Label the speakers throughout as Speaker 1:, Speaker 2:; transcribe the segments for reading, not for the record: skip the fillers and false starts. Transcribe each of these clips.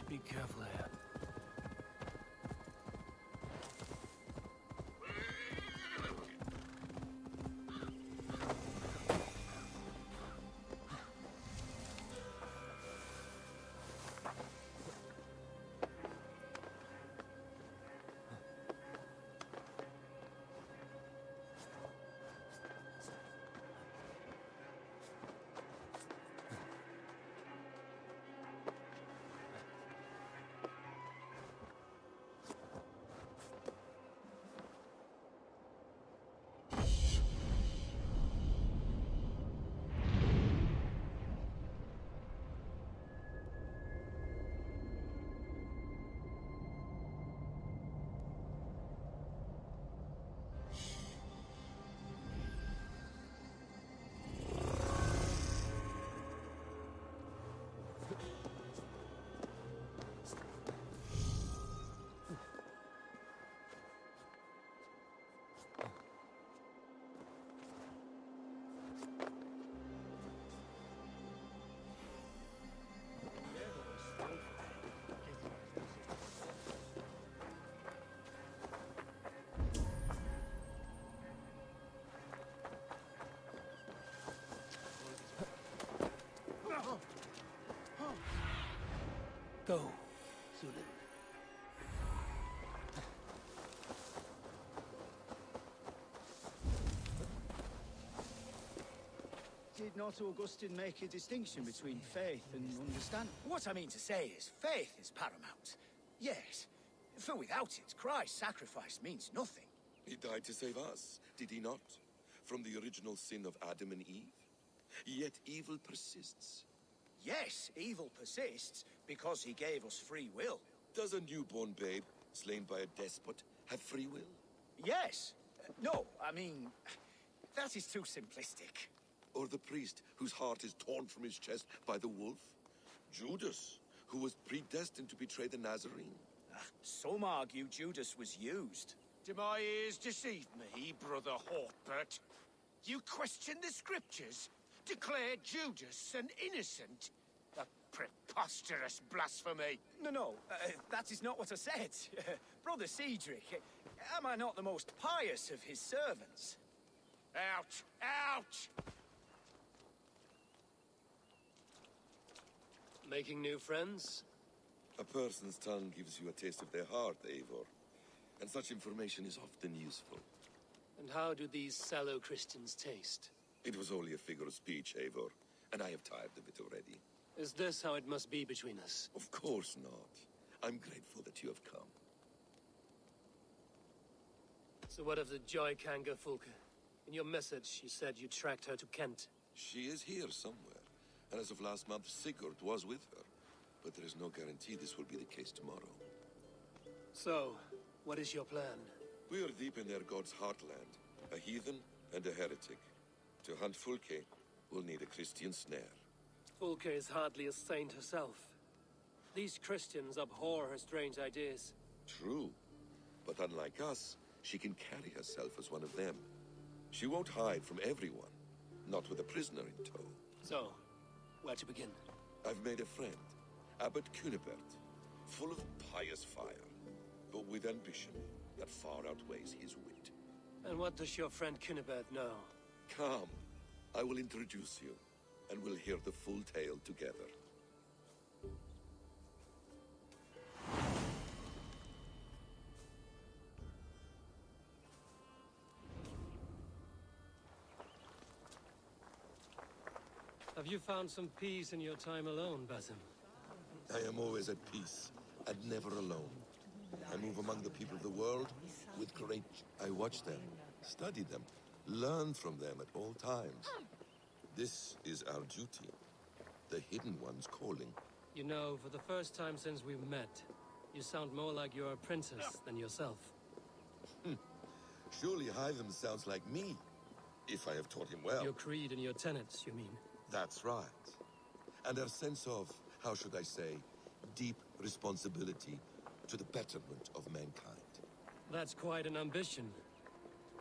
Speaker 1: Be careful here. Go, Zulin.
Speaker 2: Did not Augustine make a distinction between faith and understanding?
Speaker 3: What I mean to say is, faith is paramount. Yes, for without it, Christ's sacrifice means nothing.
Speaker 4: He died to save us, did he not? From the original sin of Adam and Eve? Yet evil persists.
Speaker 3: Yes, evil persists because he gave us free will.
Speaker 4: Does a newborn babe, slain by a despot, have free will?
Speaker 3: Yes. No, I mean, that is too simplistic.
Speaker 4: Or the priest whose heart is torn from his chest by the wolf? Judas, who was predestined to betray the Nazarene?
Speaker 3: Some argue Judas was used.
Speaker 5: Do my ears deceive me, Brother Hawkbert? You question the scriptures? Declare Judas an innocent? A preposterous blasphemy!
Speaker 3: No, that is not what I said. Brother Cedric, am I not the most pious of his servants?
Speaker 5: Out! Out!
Speaker 1: Making new friends?
Speaker 4: A person's tongue gives you a taste of their heart, Eivor. And such information is often useful.
Speaker 1: And how do these sallow Christians taste?
Speaker 4: It was only a figure of speech, Eivor, and I have tired of it already.
Speaker 1: Is this how it must be between us?
Speaker 4: Of course not. I'm grateful that you have come.
Speaker 1: So what of the Joy Kanga Fulke? In your message, you said you tracked her to Kent.
Speaker 4: She is here somewhere, and as of last month, Sigurd was with her. But there is no guarantee this will be the case tomorrow.
Speaker 1: So, what is your plan?
Speaker 4: We are deep in their god's heartland, a heathen and a heretic. To hunt Fulke, we'll need a Christian snare.
Speaker 1: Fulke is hardly a saint herself. These Christians abhor her strange ideas.
Speaker 4: True, but unlike us, she can carry herself as one of them. She won't hide from everyone, not with a prisoner in tow.
Speaker 1: So, where to begin?
Speaker 4: I've made a friend, Abbot Cunibert, full of pious fire, but with ambition that far outweighs his wit.
Speaker 1: And what does your friend Cunibert know?
Speaker 4: Come, I will introduce you, and we'll hear the full tale together.
Speaker 1: Have you found some peace in your time alone, Basim?
Speaker 4: I am always at peace, and never alone. I move among the people of the world with courage. I watch them, study them, learn from them at all times. This is our duty, the Hidden One's calling.
Speaker 1: You know, for the first time since we met, you sound more like your apprentice than yourself.
Speaker 4: Surely Hytham sounds like me, if I have taught him well.
Speaker 1: Your creed and your tenets, you mean?
Speaker 4: That's right. And our sense of, how should I say, deep responsibility to the betterment of mankind.
Speaker 1: That's quite an ambition.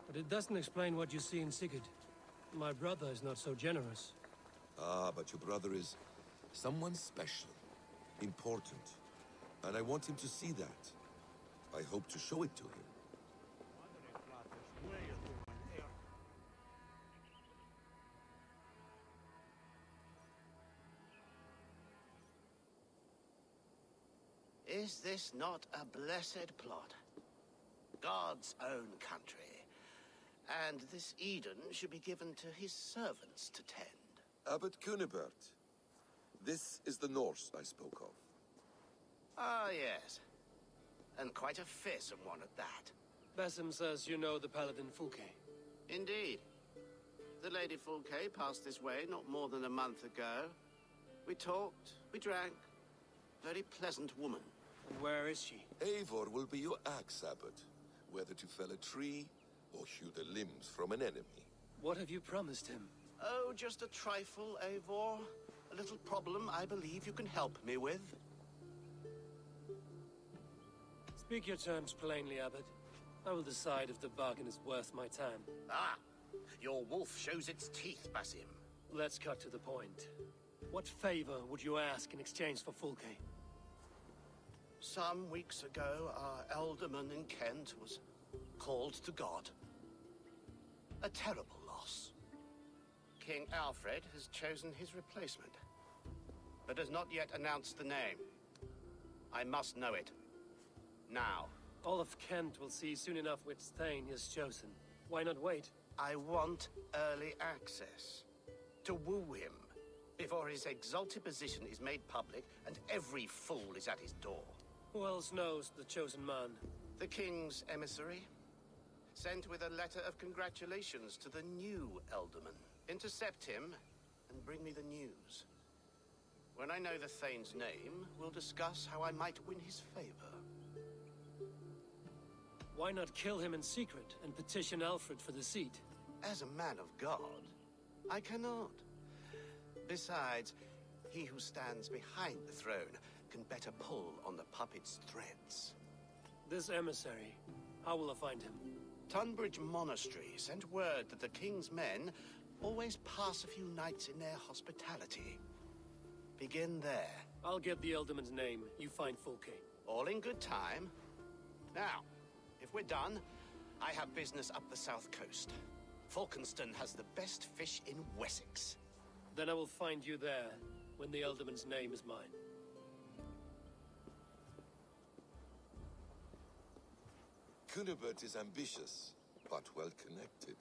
Speaker 1: But it doesn't explain what you see in Sigurd. My brother is not so generous.
Speaker 4: Ah, but your brother is someone special, important, And I want him to see that. I hope to show it to him.
Speaker 6: Is this not a blessed plot? God's own country. And this Eden should be given to his servants to tend.
Speaker 4: Abbot Cunibert. This is the Norse I spoke of.
Speaker 6: Ah, yes. And quite a fearsome one at that.
Speaker 1: Basim says you know the paladin Fulke.
Speaker 6: Indeed. The Lady Fulke passed this way not more than a month ago. We talked, we drank. Very pleasant woman.
Speaker 1: And where is she?
Speaker 4: Eivor will be your axe, Abbot. Whether to fell a tree or hew the limbs from an enemy.
Speaker 1: What have you promised him?
Speaker 6: Oh, just a trifle, Eivor. A little problem I believe you can help me with.
Speaker 1: Speak your terms plainly, Abbot. I will decide if the bargain is worth my time.
Speaker 6: Ah! Your wolf shows its teeth, Basim.
Speaker 1: Let's cut to the point. What favor would you ask in exchange for Fulke?
Speaker 6: Some weeks ago, our alderman in Kent was called to God. A terrible loss. King Alfred has chosen his replacement, but has not yet announced the name. I must know it. Now.
Speaker 1: All of Kent will see soon enough which Thane he has chosen. Why not wait?
Speaker 6: I want early access. To woo him, before his exalted position is made public and every fool is at his door.
Speaker 1: Who else knows the chosen man?
Speaker 6: The king's emissary, sent with a letter of congratulations to the new Elderman. Intercept him and bring me the news. When I know the Thane's name, we'll discuss how I might win his favor.
Speaker 1: Why not kill him in secret and petition Alfred for the seat?
Speaker 6: As a man of God, I cannot. Besides, he who stands behind the throne can better pull on the puppet's threads.
Speaker 1: This emissary, how will I find him?
Speaker 6: Tunbridge Monastery sent word that the king's men always pass a few nights in their hospitality. Begin there.
Speaker 1: I'll get the Elderman's name. You find Fulke.
Speaker 6: All in good time. Now, if we're done, I have business up the south coast. Falkenston has the best fish in Wessex.
Speaker 1: Then I will find you there, when the Elderman's name is mine.
Speaker 4: Cunibert is ambitious, but well connected.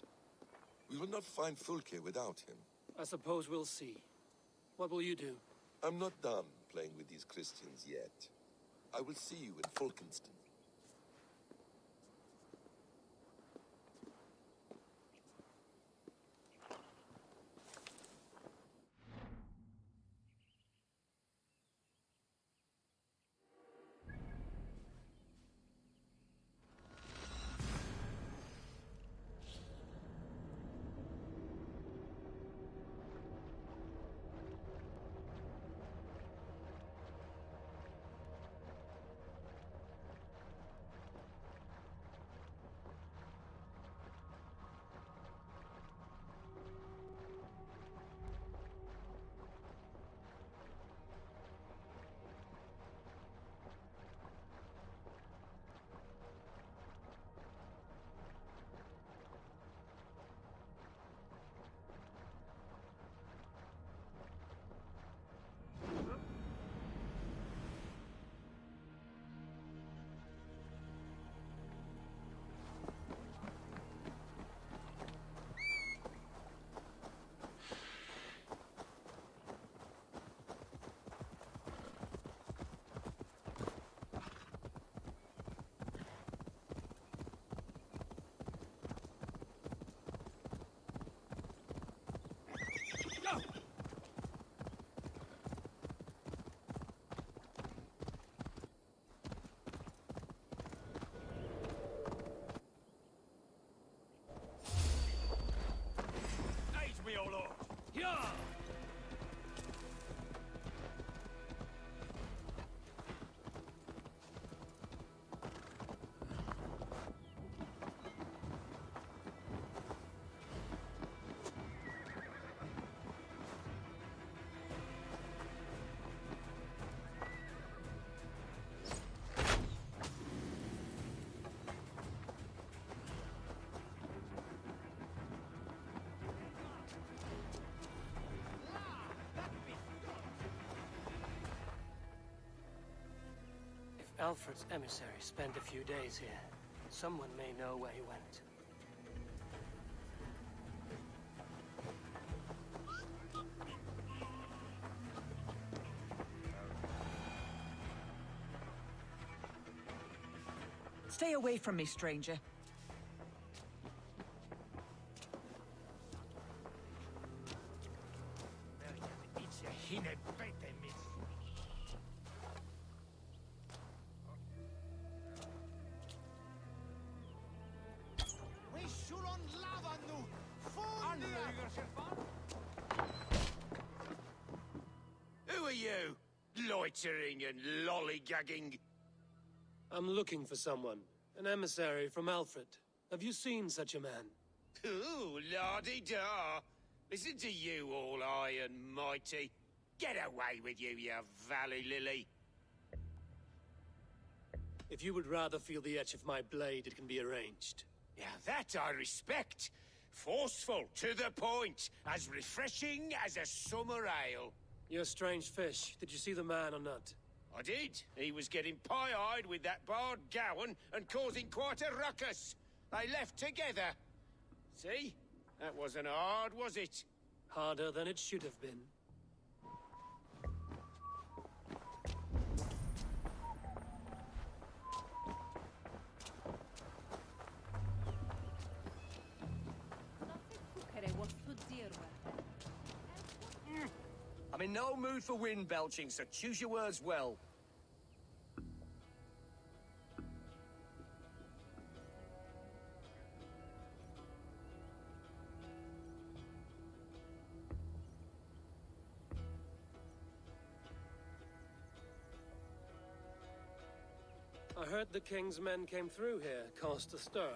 Speaker 4: We will not find Fulke without him.
Speaker 1: I suppose we'll see. What will you do?
Speaker 4: I'm not done playing with these Christians yet. I will see you in Falkenston.
Speaker 1: Alfred's emissary spent a few days here. Someone may know where he went.
Speaker 7: Stay away from me, stranger.
Speaker 5: Who are you? Loitering and lollygagging?
Speaker 1: I'm looking for someone. An emissary from Alfred. Have you seen such a man?
Speaker 5: Ooh, la-di-da. Listen to you, all high and mighty. Get away with you, you valley lily.
Speaker 1: If you would rather feel the edge of my blade, it can be arranged.
Speaker 5: Yeah, that I respect. Forceful, to the point, as refreshing as a summer ale.
Speaker 1: You're a strange fish. Did you see the man or not?
Speaker 5: I did. He was getting pie-eyed with that bard Gowan and causing quite a ruckus. They left together. See? That wasn't hard, was it?
Speaker 1: Harder than it should have been.
Speaker 8: I'm in no mood for wind belching, so choose your words well.
Speaker 1: I heard the king's men came through here, caused a stir.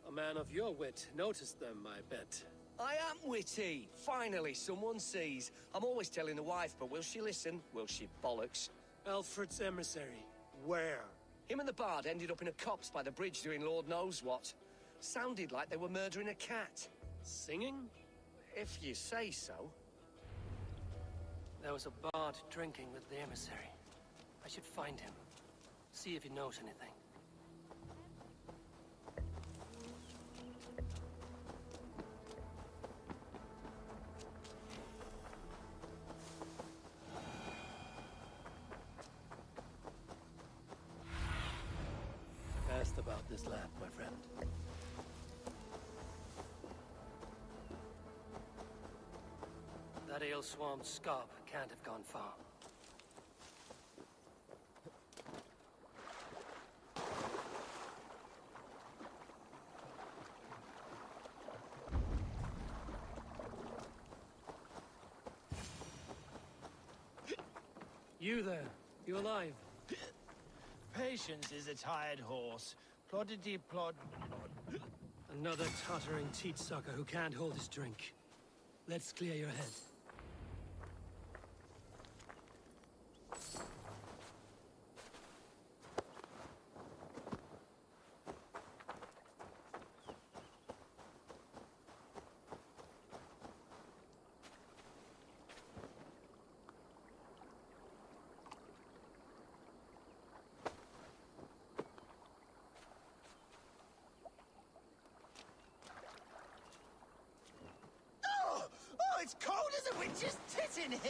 Speaker 1: A man of your wit noticed them, I bet.
Speaker 8: I am witty. Finally, someone sees. I'm always telling the wife, but will she listen? Will she bollocks?
Speaker 1: Alfred's emissary. Where?
Speaker 8: Him and the bard ended up in a copse by the bridge doing Lord knows what. Sounded like they were murdering a cat.
Speaker 1: Singing?
Speaker 8: If you say so.
Speaker 1: There was a bard drinking with the emissary. I should find him. See if he knows anything. Asked about this land, my friend. That ale-swamped scab can't have gone far. You there? You alive?
Speaker 9: Patience is a tired horse. Ploddity plod.
Speaker 1: Another tottering teat-sucker who can't hold his drink. Let's clear your head.
Speaker 3: Oh, it's cold as a witch's tit in here!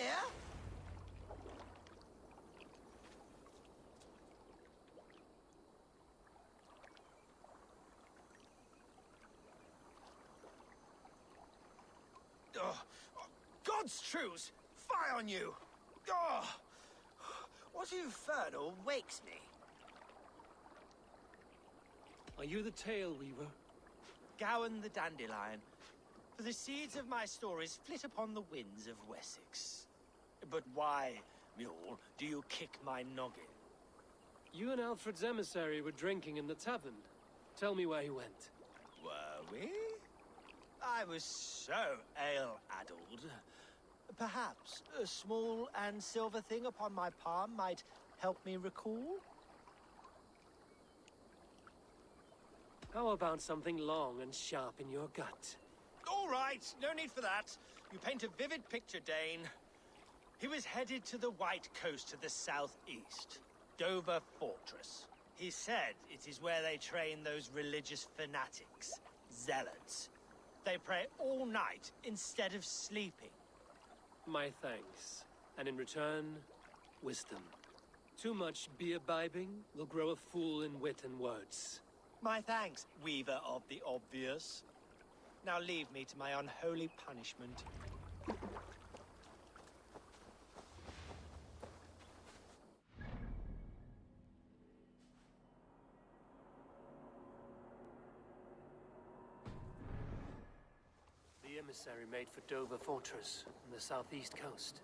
Speaker 3: Oh, God's truce! Fie on you! Oh, what infernal wakes me?
Speaker 1: Are you the tale weaver?
Speaker 9: Gowan the dandelion. For the seeds of my stories flit upon the winds of Wessex. But why, mule, do you kick my noggin?
Speaker 1: You and Alfred's emissary were drinking in the tavern. Tell me where he went.
Speaker 9: Were we? I was so ale-addled. Perhaps a small and silver thing upon my palm might help me recall?
Speaker 1: How about something long and sharp in your gut?
Speaker 9: All right, no need for that. You paint a vivid picture, Dane. He was headed to the White Coast to the southeast. Dover Fortress. He said it is where they train those religious fanatics, zealots. They pray all night instead of sleeping.
Speaker 1: My thanks. And in return, wisdom. Too much beer-bibbing will grow a fool in wit and words.
Speaker 9: My thanks, weaver of the obvious. Now leave me to my unholy punishment.
Speaker 1: The emissary made for Dover Fortress on the southeast coast.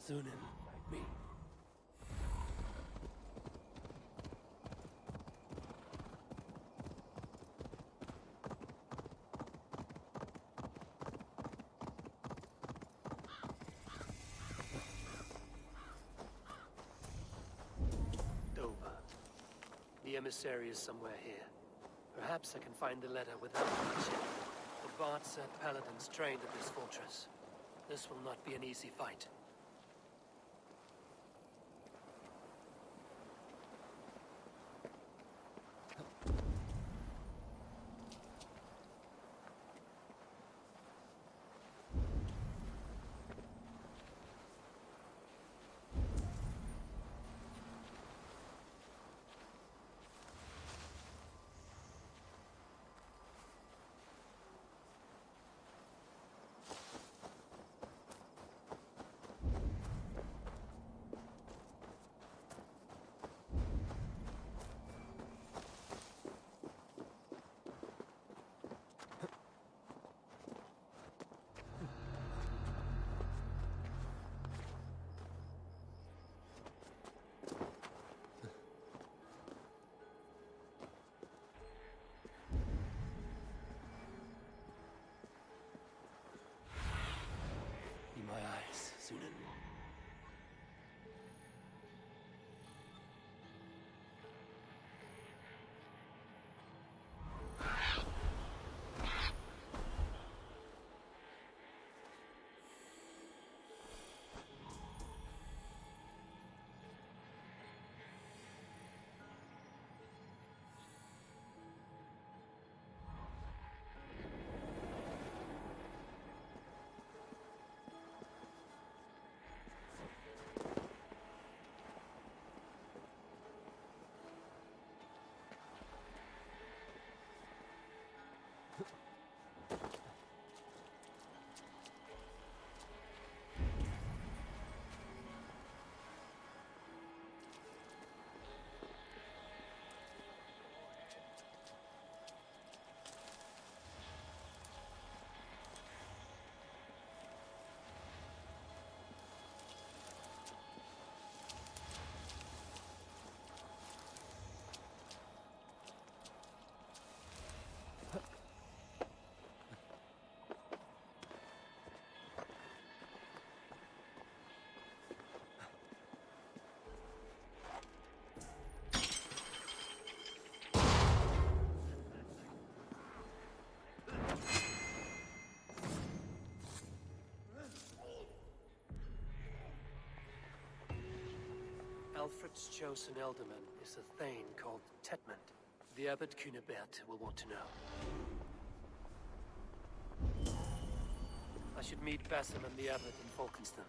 Speaker 1: Zunin, me. Dover. The emissary is somewhere here. Perhaps I can find the letter without bloodshed. The Bard said paladins trained at this fortress. This will not be an easy fight. Alfred's chosen ealdorman is a thane called Tetmund. The Abbot Cunibert will want to know. I should meet Basim and the Abbot in Falkenston.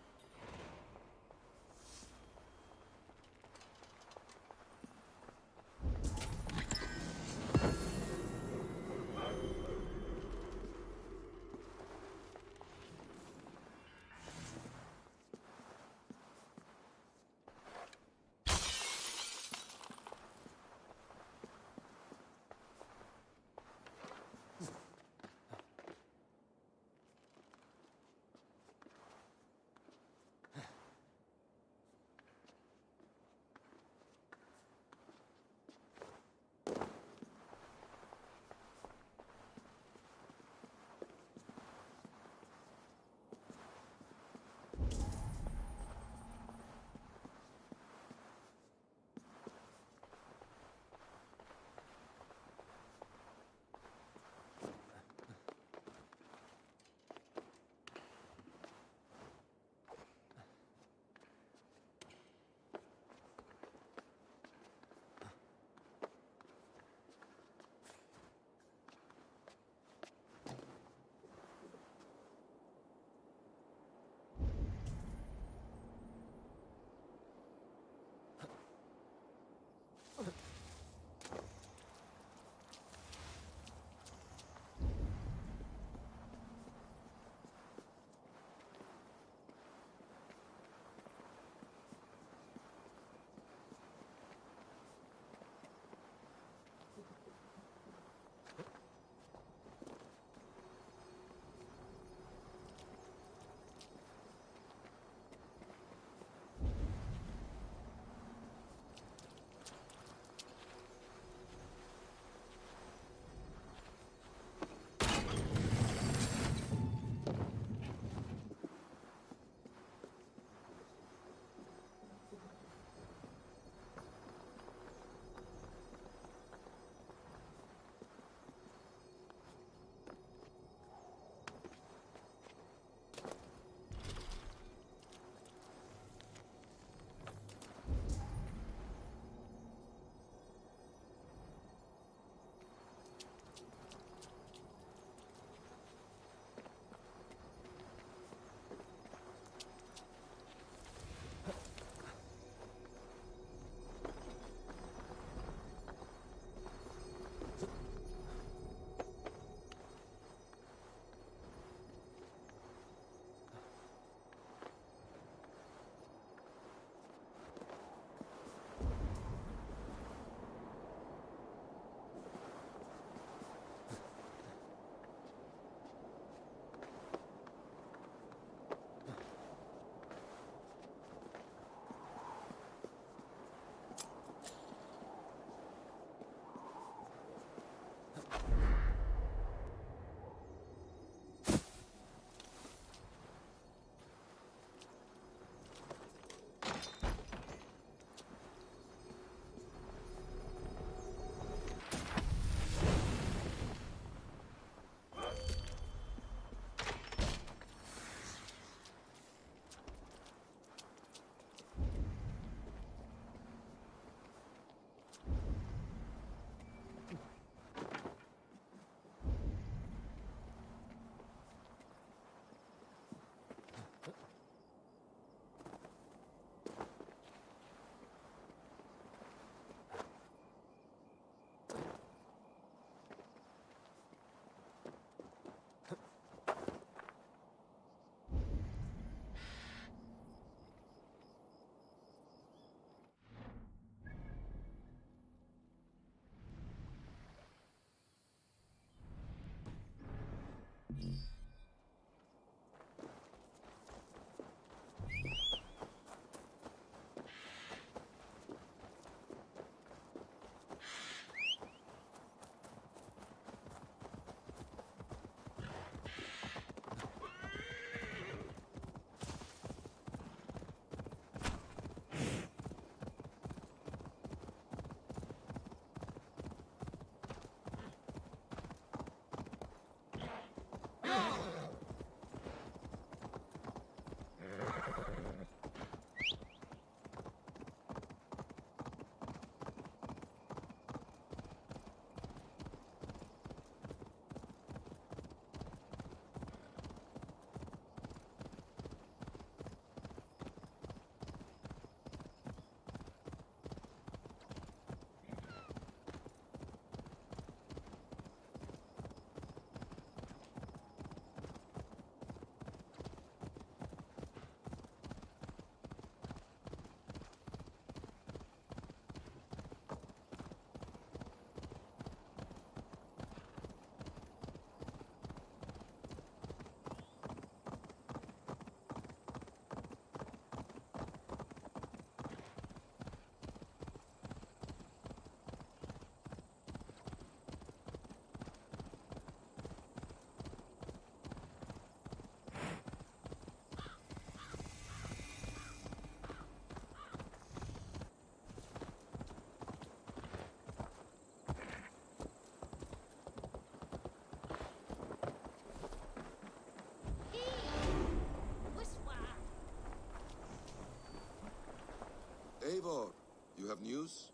Speaker 4: You have news?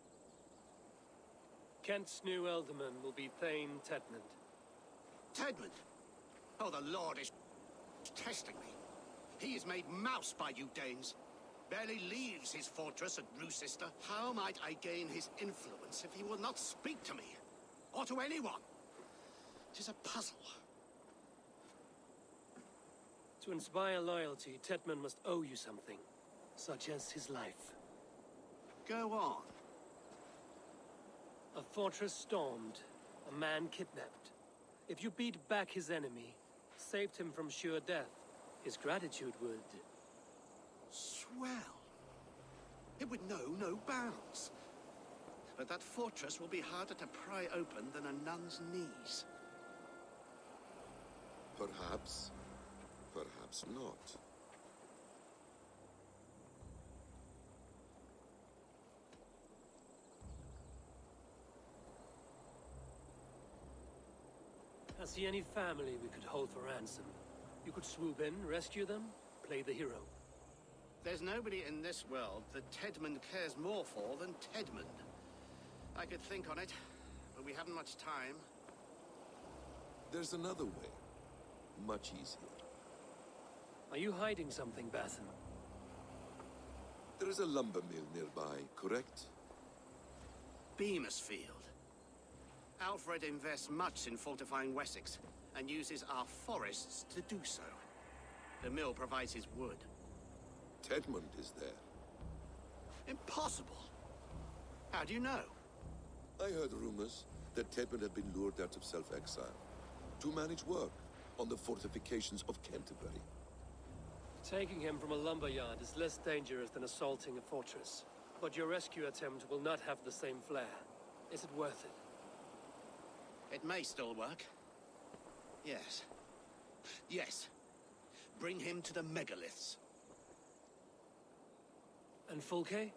Speaker 1: Kent's new ealdorman will be Thane Tedmund.
Speaker 6: Tedmund? Oh, the Lord is testing me. He is made mouse by you Danes. Barely leaves his fortress at Brucester. How might I gain his influence if he will not speak to me? Or to anyone? 'Tis a puzzle.
Speaker 1: To inspire loyalty, Tedmund must owe you something, such as his life.
Speaker 6: Go on.
Speaker 1: A fortress stormed, a man kidnapped. If you beat back his enemy, saved him from sure death, his gratitude would...
Speaker 6: Swell. It would know no bounds. But that fortress will be harder to pry open than a nun's knees.
Speaker 4: Perhaps. Perhaps not.
Speaker 1: I see any family we could hold for ransom. You could swoop in, rescue them, play the hero.
Speaker 6: There's nobody in this world that Tedmund cares more for than Tedmund. I could think on it, but we haven't much time.
Speaker 4: There's another way. Much easier.
Speaker 1: Are you hiding something, Bathan?
Speaker 4: There is a lumber mill nearby, correct?
Speaker 6: Beamisfield. Alfred invests much in fortifying Wessex, and uses our forests to do so. The mill provides his wood.
Speaker 4: Tedmund is there.
Speaker 6: Impossible! How do you know?
Speaker 4: I heard rumors that Tedmund had been lured out of self-exile to manage work on the fortifications of Canterbury.
Speaker 1: Taking him from a lumberyard is less dangerous than assaulting a fortress. But your rescue attempt will not have the same flair. Is it worth it?
Speaker 6: It may still work. Yes. Yes. Bring him to the megaliths.
Speaker 1: And Fulke?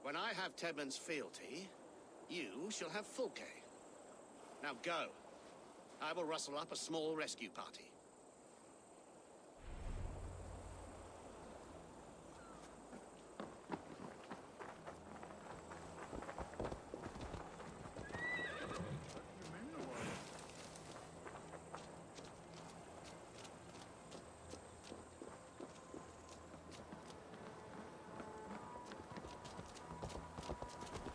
Speaker 6: When I have Tedmund's fealty, you shall have Fulke. Now go. I will rustle up a small rescue party.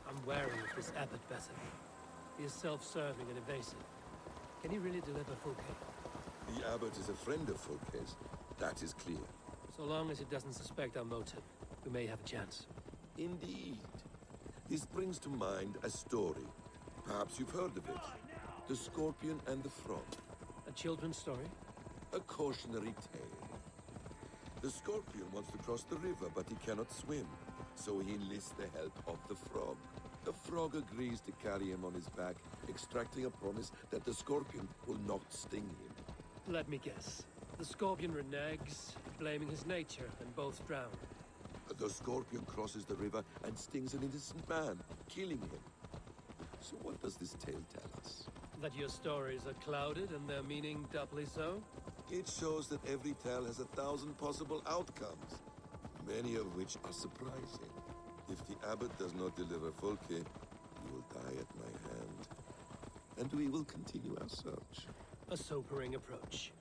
Speaker 1: I'm wary of this Abbot Bathan. He is self-serving and evasive. Can he really deliver Fulke?
Speaker 4: The abbot is a friend of Fulke's. That is clear.
Speaker 1: So long as he doesn't suspect our motive, we may have a chance.
Speaker 4: Indeed. This brings to mind a story. Perhaps you've heard of it. The Scorpion and the Frog.
Speaker 1: A children's story?
Speaker 4: A cautionary tale. The Scorpion wants to cross the river, but he cannot swim. So he enlists the help of the Frog. The Frog agrees to carry him on his back, extracting a promise that the Scorpion will not sting him.
Speaker 1: Let me guess. The Scorpion reneges, blaming his nature, and both drown.
Speaker 4: The Scorpion crosses the river and stings an innocent man, killing him. So what does this tale tell us?
Speaker 1: That your stories are clouded and their meaning doubly so?
Speaker 4: It shows that every tale has 1,000 possible outcomes, many of which are surprising. If the abbot does not deliver Fulke, he will die at my hand. And we will continue our search.
Speaker 1: A sobering approach.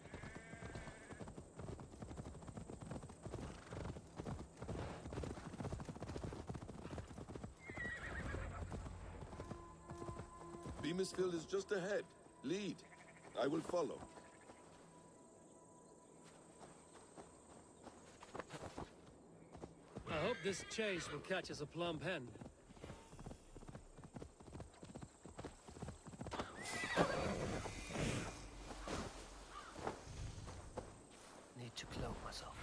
Speaker 4: Beamisfield is just ahead. Lead. I will follow.
Speaker 1: I hope this chase will catch us a plump hen. Need to cloak myself.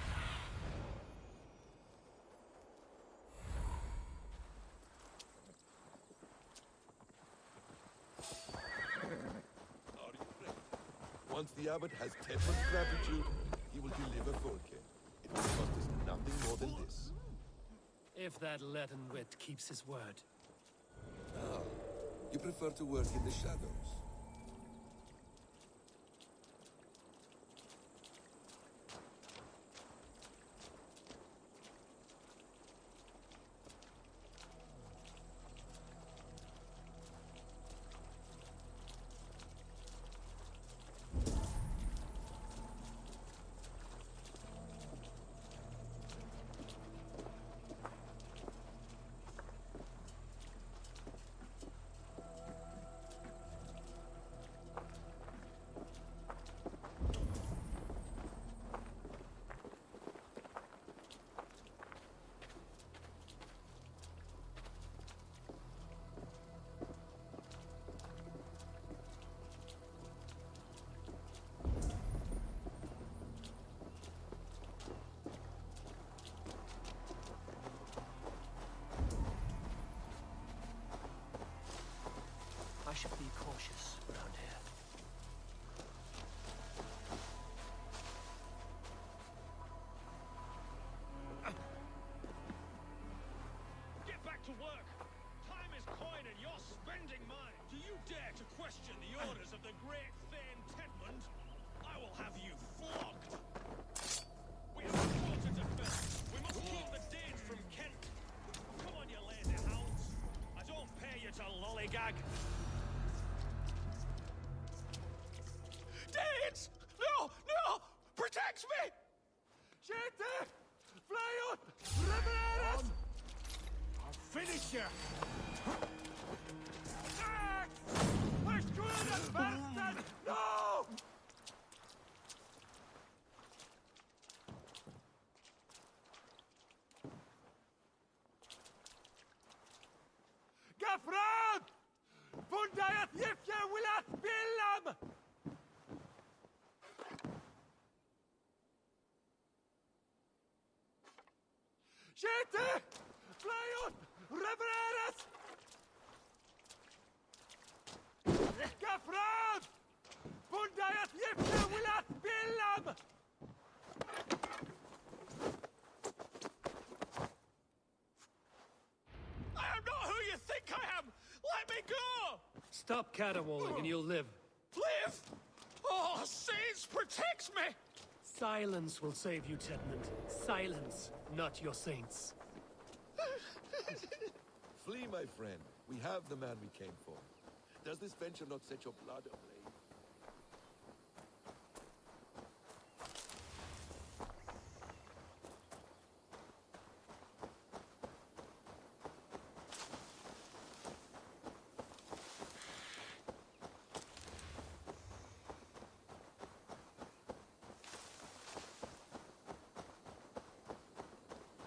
Speaker 4: Once the abbot has Tedmund's gratitude, he will deliver Fulke. It will cost us nothing more than this.
Speaker 1: If that leaden wit keeps his word.
Speaker 4: Ah, you prefer to work in the shadows.
Speaker 10: to work. Time is coin and you're spending mine. Do you dare to question the orders of the great Thane Tedmund? I will have you flogged. We have a quarter to fill. We must keep the Danes from Kent. Come on, you lazy hounds. I don't pay you to lollygag.
Speaker 5: Danes! No! No! Protect me! Shete! Fly out! Revereras! I'll finish you! No! Gafrad! Bundayat yifya wilat billam! Shete! Fly out! Revereras! Gafrad! Bundayat yifya wilat billam! I am not who you think I am! Let me go!
Speaker 1: Stop caterwauling and you'll live.
Speaker 5: Live! Oh, Saints, protect me!
Speaker 1: Silence will save you, Tedmund. Silence, not your saints.
Speaker 4: Flee, my friend. We have the man we came for. Does this venture not set your blood ablaze?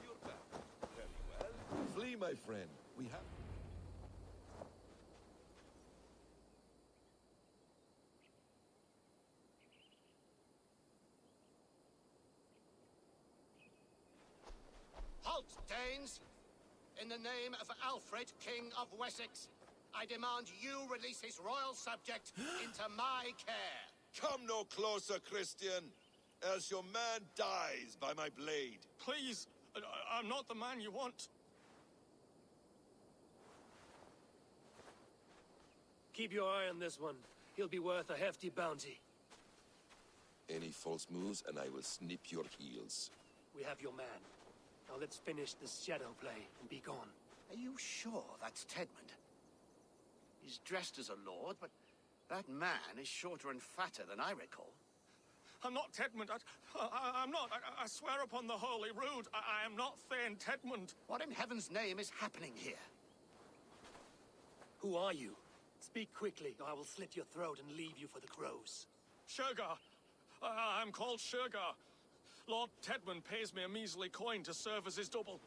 Speaker 4: You're back. Very well. Flee, my friend. We have...
Speaker 6: Halt, Danes! In the name of Alfred, King of Wessex, I demand you release his royal subject into my care.
Speaker 4: Come no closer, Christian, else your man dies by my blade.
Speaker 10: Please, I'm not the man you want.
Speaker 1: Keep your eye on this one. He'll be worth a hefty bounty.
Speaker 4: Any false moves, and I will snip your heels.
Speaker 1: We have your man. Now let's finish this shadow play and be gone.
Speaker 6: Are you sure that's Tedmund? He's dressed as a lord, but that man is shorter and fatter than I recall.
Speaker 10: I'm not Tedmund. I'm not. I swear upon the Holy Rood, I am not Thane Tedmund.
Speaker 6: What in heaven's name is happening here?
Speaker 1: Who are you? Speak quickly, or I will slit your throat and leave you for the crows.
Speaker 10: Shergar. I'm called Shergar. Lord Tedmund pays me a measly coin to serve as his double.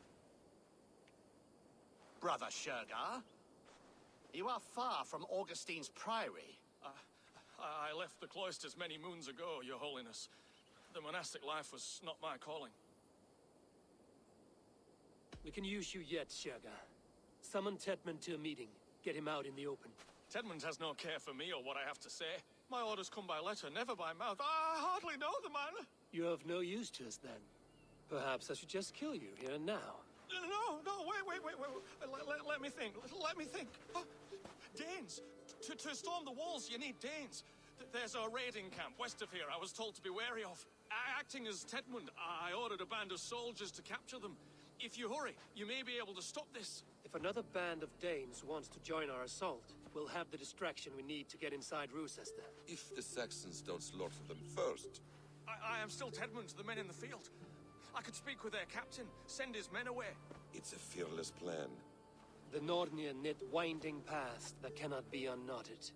Speaker 6: Brother Shergar? You are far from Augustine's priory.
Speaker 10: I left the cloisters many moons ago, Your Holiness. The monastic life was not my calling.
Speaker 1: We can use you yet, Shergar. Summon Tedmund to a meeting. Get him out in the open.
Speaker 10: Tedmund has no care for me or what I have to say. My orders come by letter, never by mouth. I hardly know the man.
Speaker 1: You're of no use to us, then. Perhaps I should just kill you here and now.
Speaker 10: No, wait. Let me think. Let me think. Oh, Danes. To storm the walls, you need Danes. There's a raiding camp west of here I was told to be wary of. Acting as Tedmund, I ordered a band of soldiers to capture them. If you hurry, you may be able to stop this.
Speaker 1: If another band of Danes wants to join our assault, we'll have the distraction we need to get inside Rochester.
Speaker 4: If the Saxons don't slaughter them first.
Speaker 10: I am still Tedmund to the men in the field. I could speak with their captain, send his men away.
Speaker 4: It's a fearless plan.
Speaker 1: The Nordnir knit winding paths that cannot be unknotted.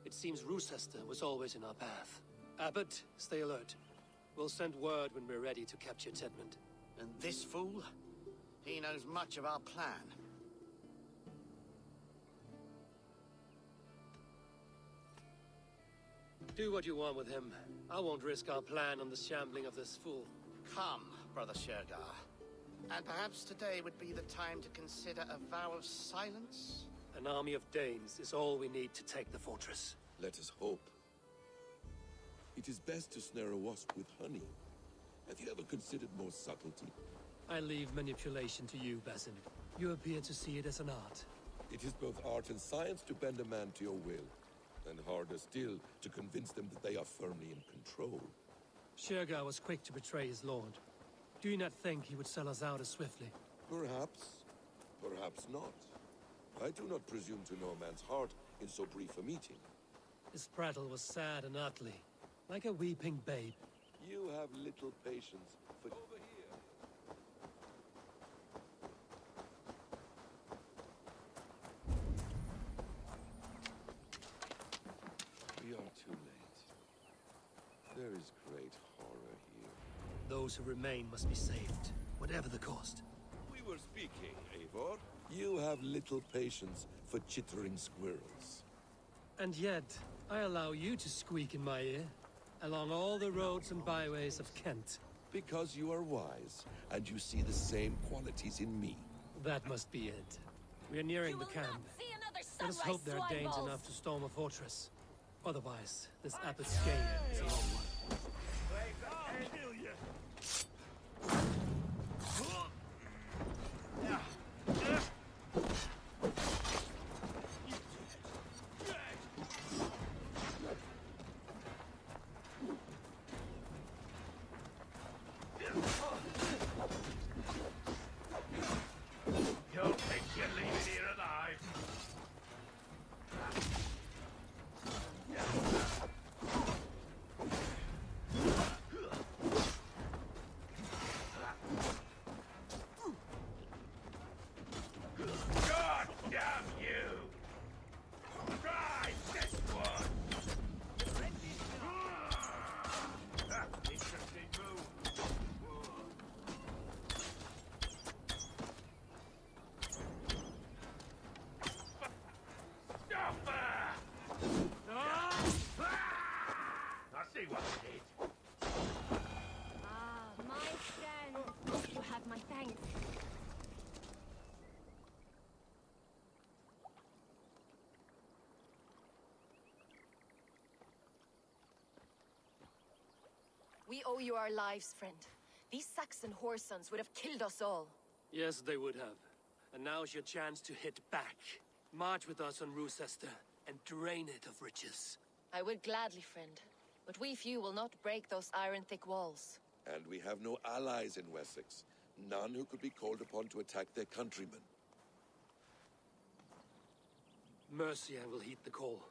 Speaker 1: It seems Rochester was always in our path. Abbot, stay alert. We'll send word when we're ready to capture Tedmund.
Speaker 6: And this fool? He knows much of our plan.
Speaker 1: Do what you want with him. I won't risk our plan on the shambling of this fool.
Speaker 6: Come, Brother Shergar. And perhaps today would be the time to consider a vow of silence?
Speaker 1: An army of Danes is all we need to take the fortress.
Speaker 4: Let us hope. It is best to snare a wasp with honey. Have you ever considered more subtlety?
Speaker 1: I leave manipulation to you, Basim. You appear to see it as an art.
Speaker 4: It is both art and science to bend a man to your will, and harder still to convince them that they are firmly in control.
Speaker 1: Shergar was quick to betray his lord. Do you not think he would sell us out as swiftly?
Speaker 4: Perhaps, perhaps not. I do not presume to know a man's heart in so brief a meeting.
Speaker 1: His prattle was sad and ugly, like a weeping babe.
Speaker 4: You have little patience for... Over here! We are too late. There is great horror here.
Speaker 1: Those who remain must be saved, whatever the cost.
Speaker 4: We were speaking, Eivor. You have little patience for chittering squirrels.
Speaker 1: And yet, I allow you to squeak in my ear, along all the roads and byways of Kent.
Speaker 4: Because you are wise, and you see the same qualities in me.
Speaker 1: That must be it. We are nearing the camp. Let us hope there are Danes enough to storm a fortress. Otherwise, this Apple's game is a long one.
Speaker 10: You'll think you're leaving here alive. God damn you! Try this one! Interesting move. Stop her! I see what you did.
Speaker 11: Ah, my friend. You have my thanks.
Speaker 12: We owe you our lives, friend. These Saxon whoresons would have killed us all.
Speaker 1: Yes, they would have. And now's your chance to hit back. March with us on Rochester and drain it of riches.
Speaker 12: I would gladly, friend. But we few will not break those iron-thick walls.
Speaker 4: And we have no allies in Wessex. None who could be called upon to attack their countrymen.
Speaker 1: Mercia will heed the call.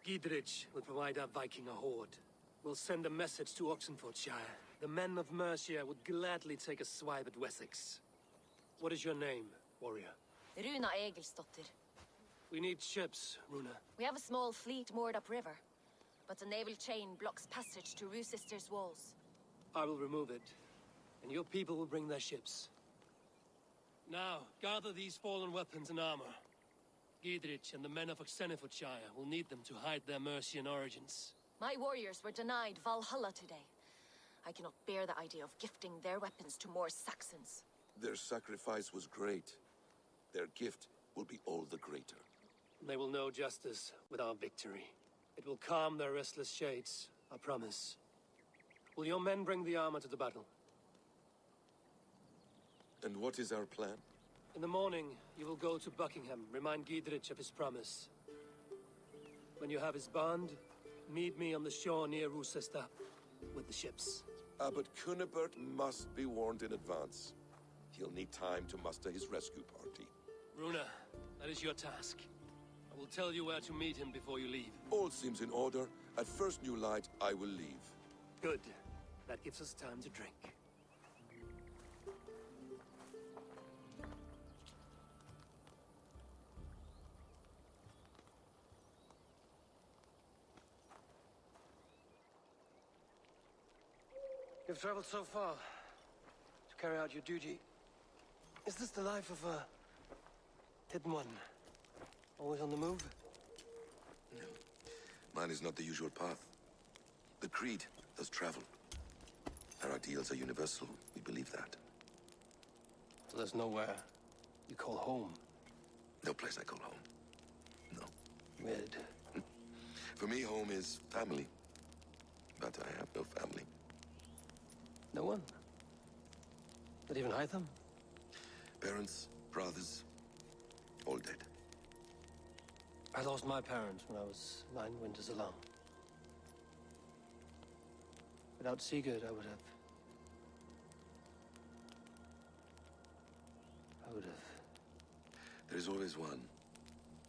Speaker 1: Giedrich will provide our Viking a horde. We'll send a message to Oxenfordshire. The men of Mercia would gladly take a swipe at Wessex. What is your name, warrior?
Speaker 12: Runa Egilsdotter.
Speaker 1: We need ships, Runa.
Speaker 12: We have a small fleet moored upriver, but a naval chain blocks passage to Rochester's walls.
Speaker 1: I will remove it, and your people will bring their ships. Now, gather these fallen weapons and armor. Giedrich and the men of Oxenfordshire will need them to hide their Mercian origins.
Speaker 12: My warriors were denied Valhalla today. I cannot bear the idea of gifting their weapons to more Saxons.
Speaker 4: Their sacrifice was great. Their gift will be all the greater.
Speaker 1: They will know justice with our victory. It will calm their restless shades, I promise. Will your men bring the armor to the battle?
Speaker 4: And what is our plan?
Speaker 1: In the morning, you will go to Buckingham, remind Giedrich of his promise. When you have his bond, meet me on the shore near Rochester with the ships.
Speaker 4: Abbot Cunibert must be warned in advance. He'll need time to muster his rescue party.
Speaker 1: Runa, that is your task. I will tell you where to meet him before you leave.
Speaker 4: All seems in order. At first new light, I will leave.
Speaker 1: Good. That gives us time to drink. You've traveled so far to carry out your duty. Is this the life of a hidden one? Always on the move?
Speaker 4: No. Mine is not the usual path. The Creed does travel. Our ideals are universal. We believe that.
Speaker 1: So there's nowhere you call home?
Speaker 4: No place I call home. No.
Speaker 1: Weird.
Speaker 4: For me, home is family. But I have no family.
Speaker 1: No one? Not even Hytham?
Speaker 4: Parents, brothers, all dead.
Speaker 1: I lost my parents when I was 9 winters alone. Without Sigurd, I would have...
Speaker 4: There is always one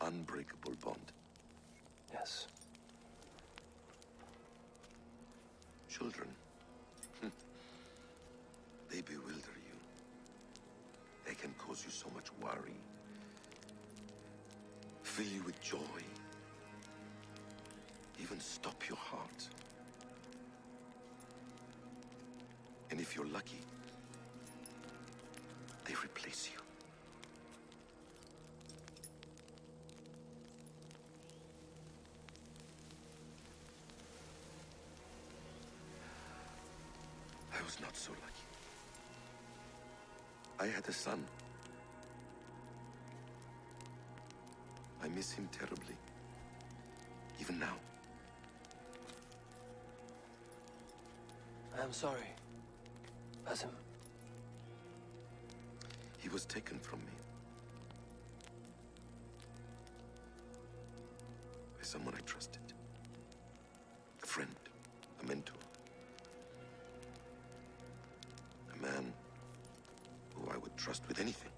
Speaker 4: unbreakable bond.
Speaker 1: Yes.
Speaker 4: Children. They bewilder you. They can cause you so much worry. Fill you with joy. Even stop your heart. And if you're lucky, they replace you. I was not so lucky. I had a son. I miss him terribly. Even now.
Speaker 1: I am sorry. Basim.
Speaker 4: He was taken from me. By someone I trusted. A friend. A mentor. A man who I would trust with anything.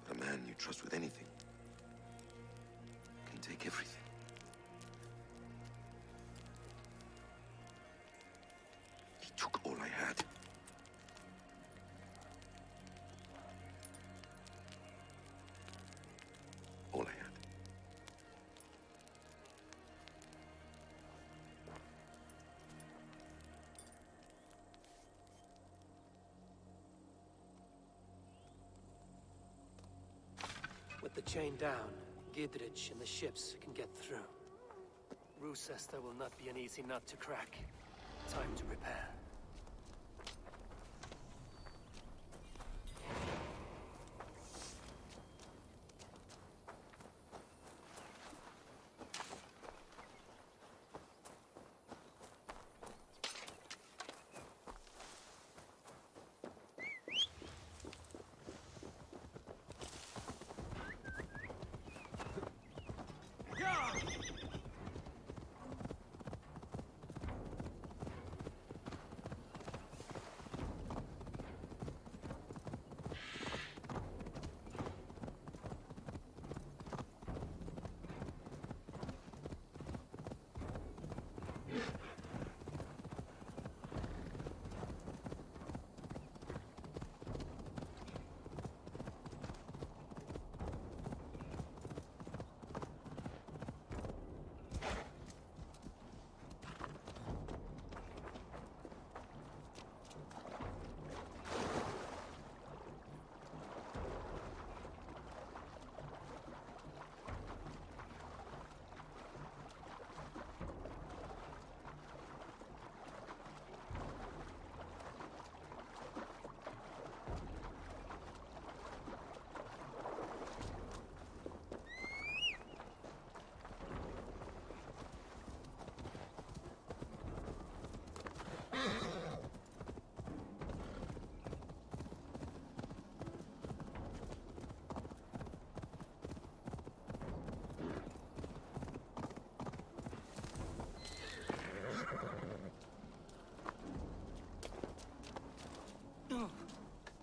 Speaker 4: But a man you trust with anything can take everything. He took all I had. All I had.
Speaker 1: With the chain down, Gidrich and the ships can get through. Roosester will not be an easy nut to crack. Time to repair.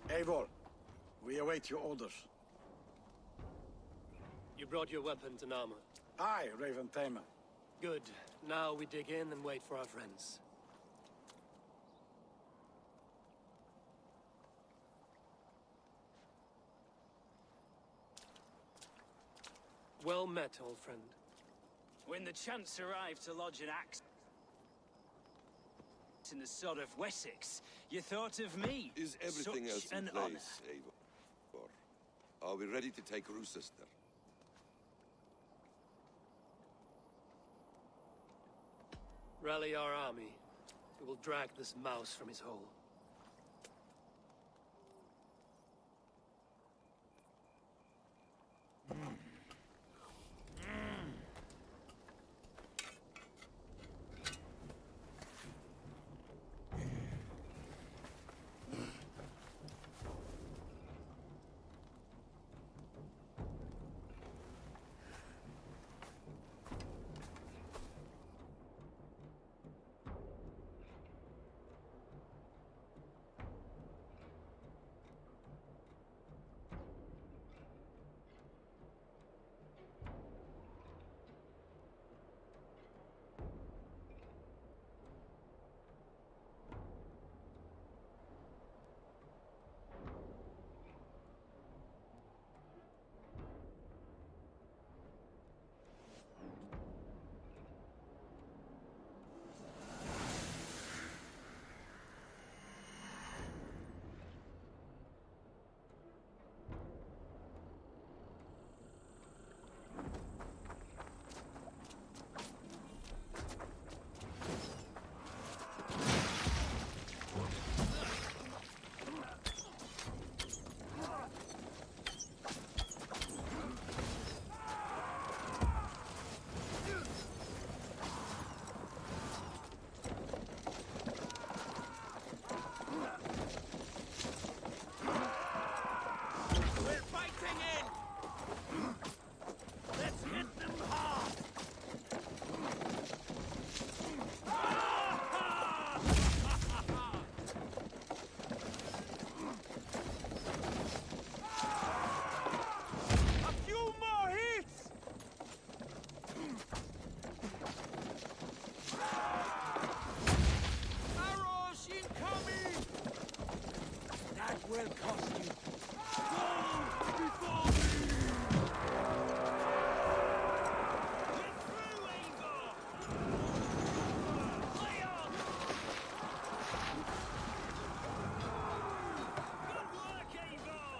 Speaker 13: Eivor, we await your orders.
Speaker 1: You brought your weapons and armor.
Speaker 13: Aye, Raven Tamer.
Speaker 1: Good. Now we dig in and wait for our friends. Well met, old friend.
Speaker 2: When the chance arrived to lodge an axe in the sod of Wessex, you thought of me.
Speaker 4: Is everything
Speaker 2: Such
Speaker 4: else in
Speaker 2: an
Speaker 4: place, Eivor? Are we ready to take Roosester?
Speaker 1: Rally our army. We will drag this mouse from his hole.
Speaker 10: will cost you. Go before me! Get through, Eivor! Play on! Good work, Eivor!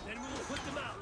Speaker 10: Then we'll put them out.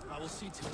Speaker 10: I will see to it.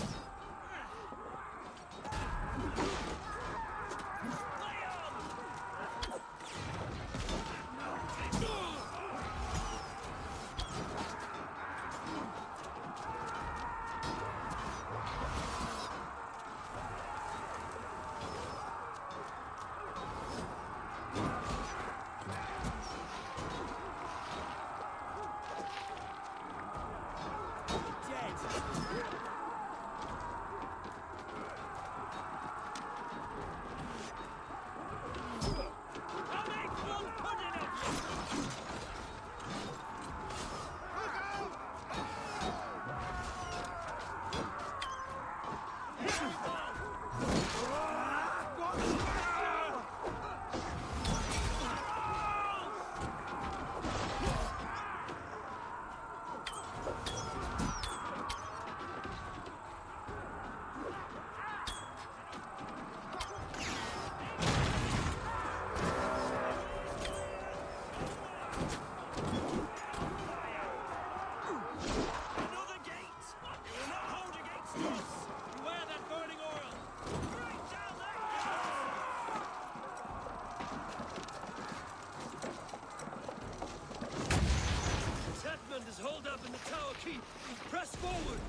Speaker 10: Hold up in the tower keep. Press forward.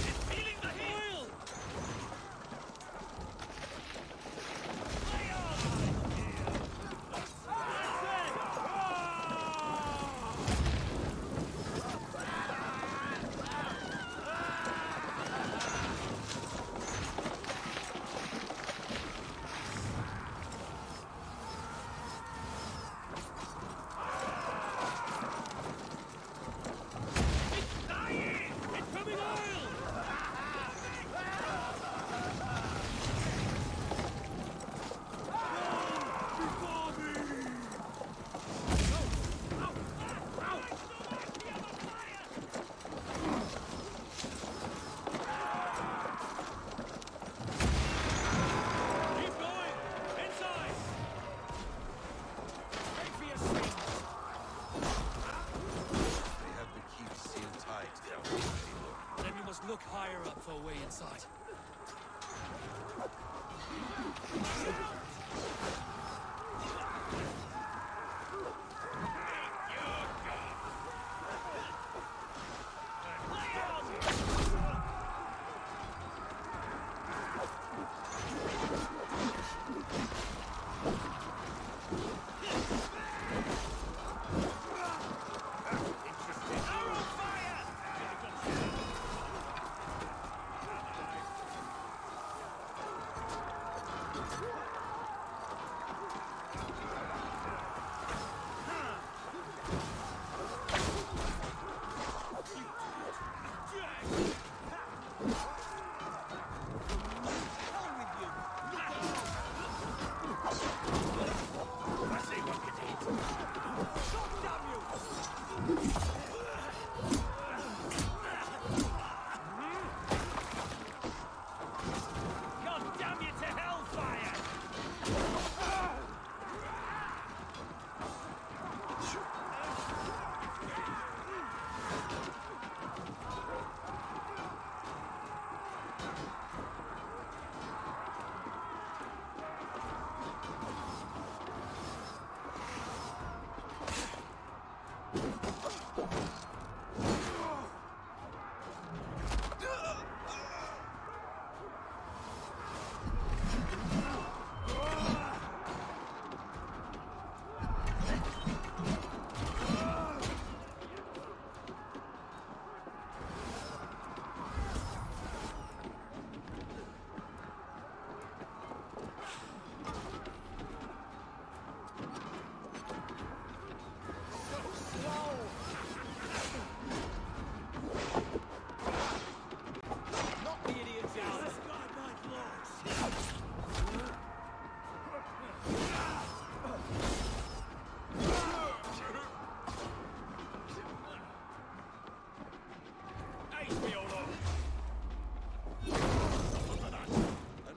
Speaker 10: It's feeling the heel. Lay on. That's it.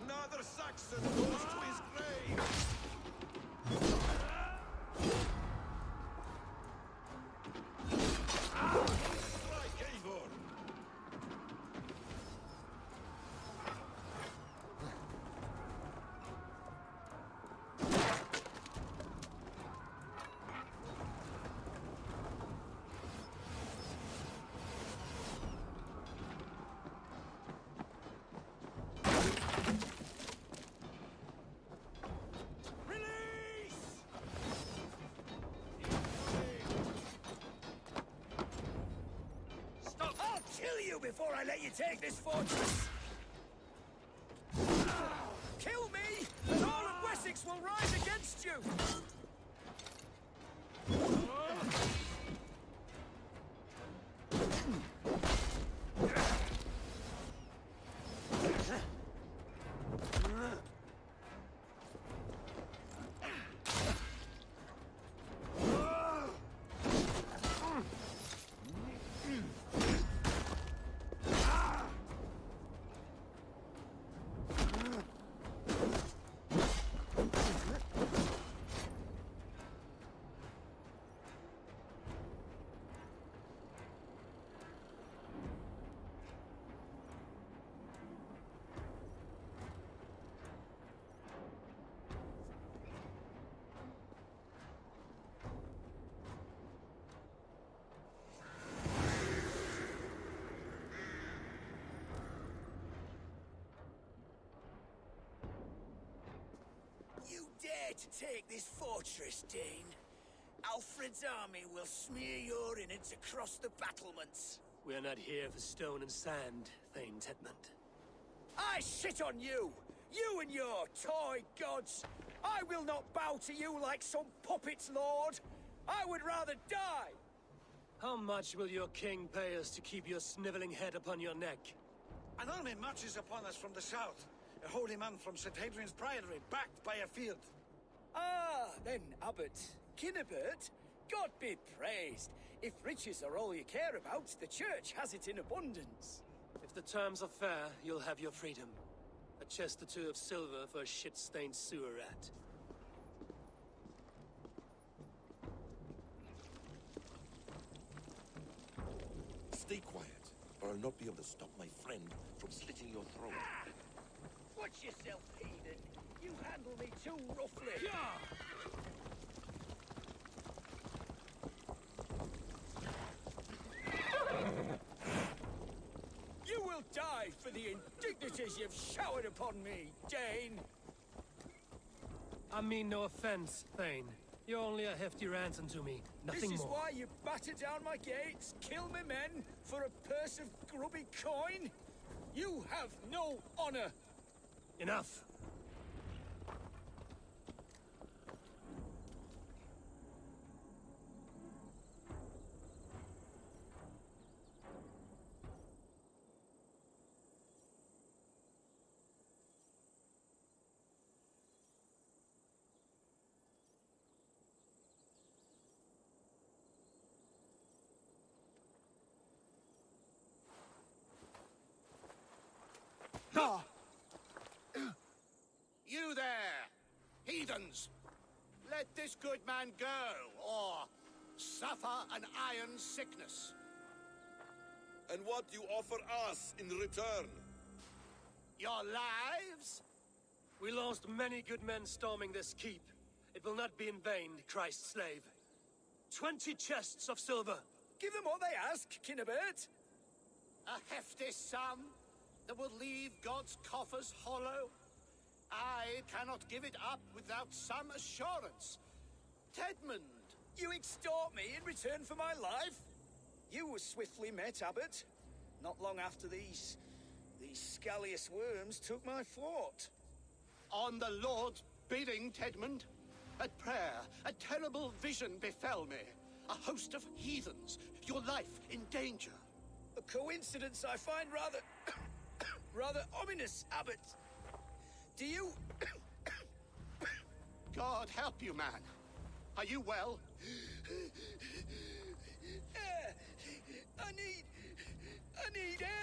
Speaker 4: Another Saxon goes to his grave! Strike, Eivor!
Speaker 9: Stop! I'll kill you before I let you take this fortress! Kill me, and all of Wessex will rise against you! You dare to take this fortress, Dane? Alfred's army will smear your innards across the battlements.
Speaker 1: We are not here for stone and sand, Thane Tedmund.
Speaker 9: I shit on you! You and your toy gods! I will not bow to you like some puppet's lord! I would rather die!
Speaker 1: How much will your king pay us to keep your sniveling head upon your neck?
Speaker 13: An army marches upon us from the south. A holy man from St. Hadrian's Priory, backed by a field.
Speaker 9: Ah, then, Abbot. Kinnebert, God be praised. If riches are all you care about, the church has it in abundance.
Speaker 1: If the terms are fair, you'll have your freedom. A chest or two of silver for a shit-stained sewer rat.
Speaker 4: Stay quiet, or I'll not be able to stop my friend from slitting your throat.
Speaker 9: Ah! Watch yourself, heathen. You handle me too roughly. You will die for the indignities you've showered upon me, Dane.
Speaker 1: I mean no offense, Thane. You're only a hefty ransom to me, nothing
Speaker 9: This is
Speaker 1: more.
Speaker 9: why you batter down my gates, kill me men, for a purse of grubby coin? You have no honor.
Speaker 1: Enough!
Speaker 6: You there, heathens! Let this good man go, or suffer an iron sickness.
Speaker 4: And what do you offer us in return?
Speaker 6: Your lives?
Speaker 1: We lost many good men storming this keep. It will not be in vain, Christ's slave. 20 chests of silver.
Speaker 9: Give them what they ask, Kinnebert.
Speaker 6: A hefty sum that will leave God's coffers hollow? I cannot give it up without some assurance. Tedmund!
Speaker 9: You extort me in return for my life? You were swiftly met, Abbot. Not long after these scallious worms took my fort.
Speaker 6: On the Lord's bidding, Tedmund. At prayer, a terrible vision befell me. A host of heathens, your life in danger.
Speaker 9: A coincidence I find rather... rather ominous, Abbot. Do you...
Speaker 6: God help you, man. Are you well?
Speaker 9: I need air.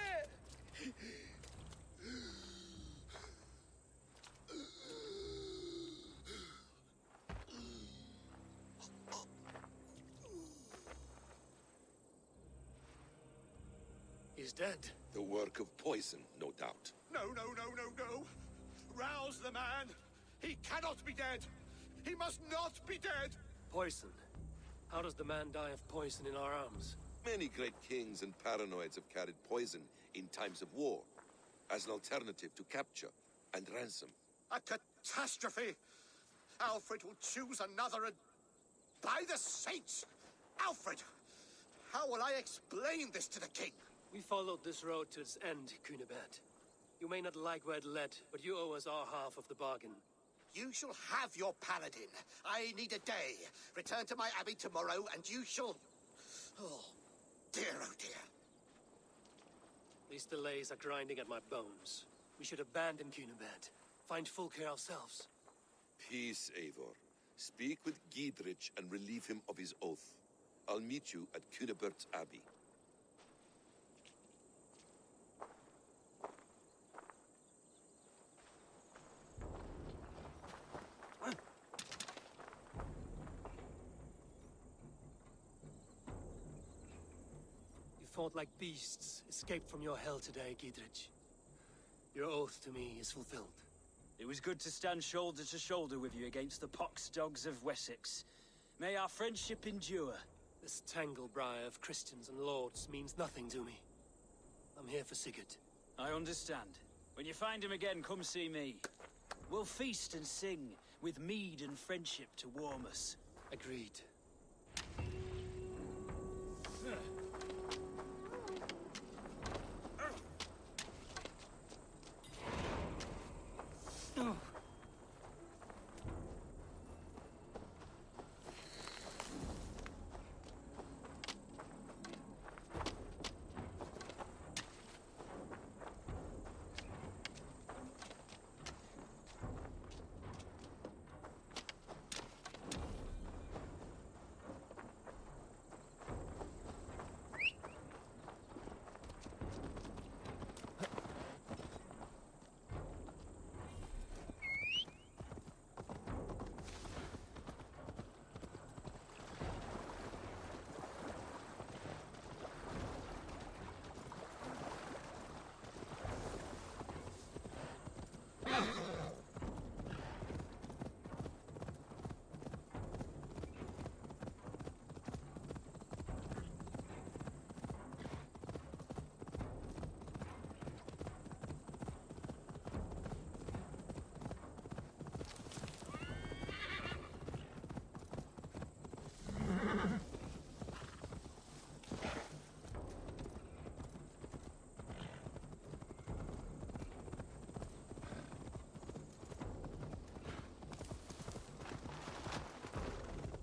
Speaker 1: He's dead.
Speaker 4: The work of poison, no doubt.
Speaker 5: No, no, no, no, no! Rouse the man! He cannot be dead! He must not be dead!
Speaker 1: Poison. How does the man die of poison in our arms?
Speaker 4: Many great kings and paranoids have carried poison in times of war, as an alternative to capture and ransom.
Speaker 5: A catastrophe! Alfred will choose another and... By the saints! Alfred! How will I explain this to the king?
Speaker 1: We followed this road to its end, Cunibert. You may not like where it led, but you owe us our half of the bargain.
Speaker 5: You shall have your paladin. I need a day. Return to my abbey tomorrow, and you shall... Oh, dear, oh dear.
Speaker 1: These delays are grinding at my bones. We should abandon Cunibert. Find Fulke ourselves.
Speaker 4: Peace, Eivor. Speak with Giedrich and relieve him of his oath. I'll meet you at Cunibert's Abbey.
Speaker 1: You fought like beasts, escaped from your hell today, Giedrich. Your oath to me is fulfilled.
Speaker 2: It was good to stand shoulder to shoulder with you against the pox dogs of Wessex. May our friendship endure.
Speaker 1: This tangle-briar of Christians and lords means nothing to me. I'm here for Sigurd.
Speaker 2: I understand. When you find him again, come see me. We'll feast and sing, with mead and friendship to warm us.
Speaker 1: Agreed.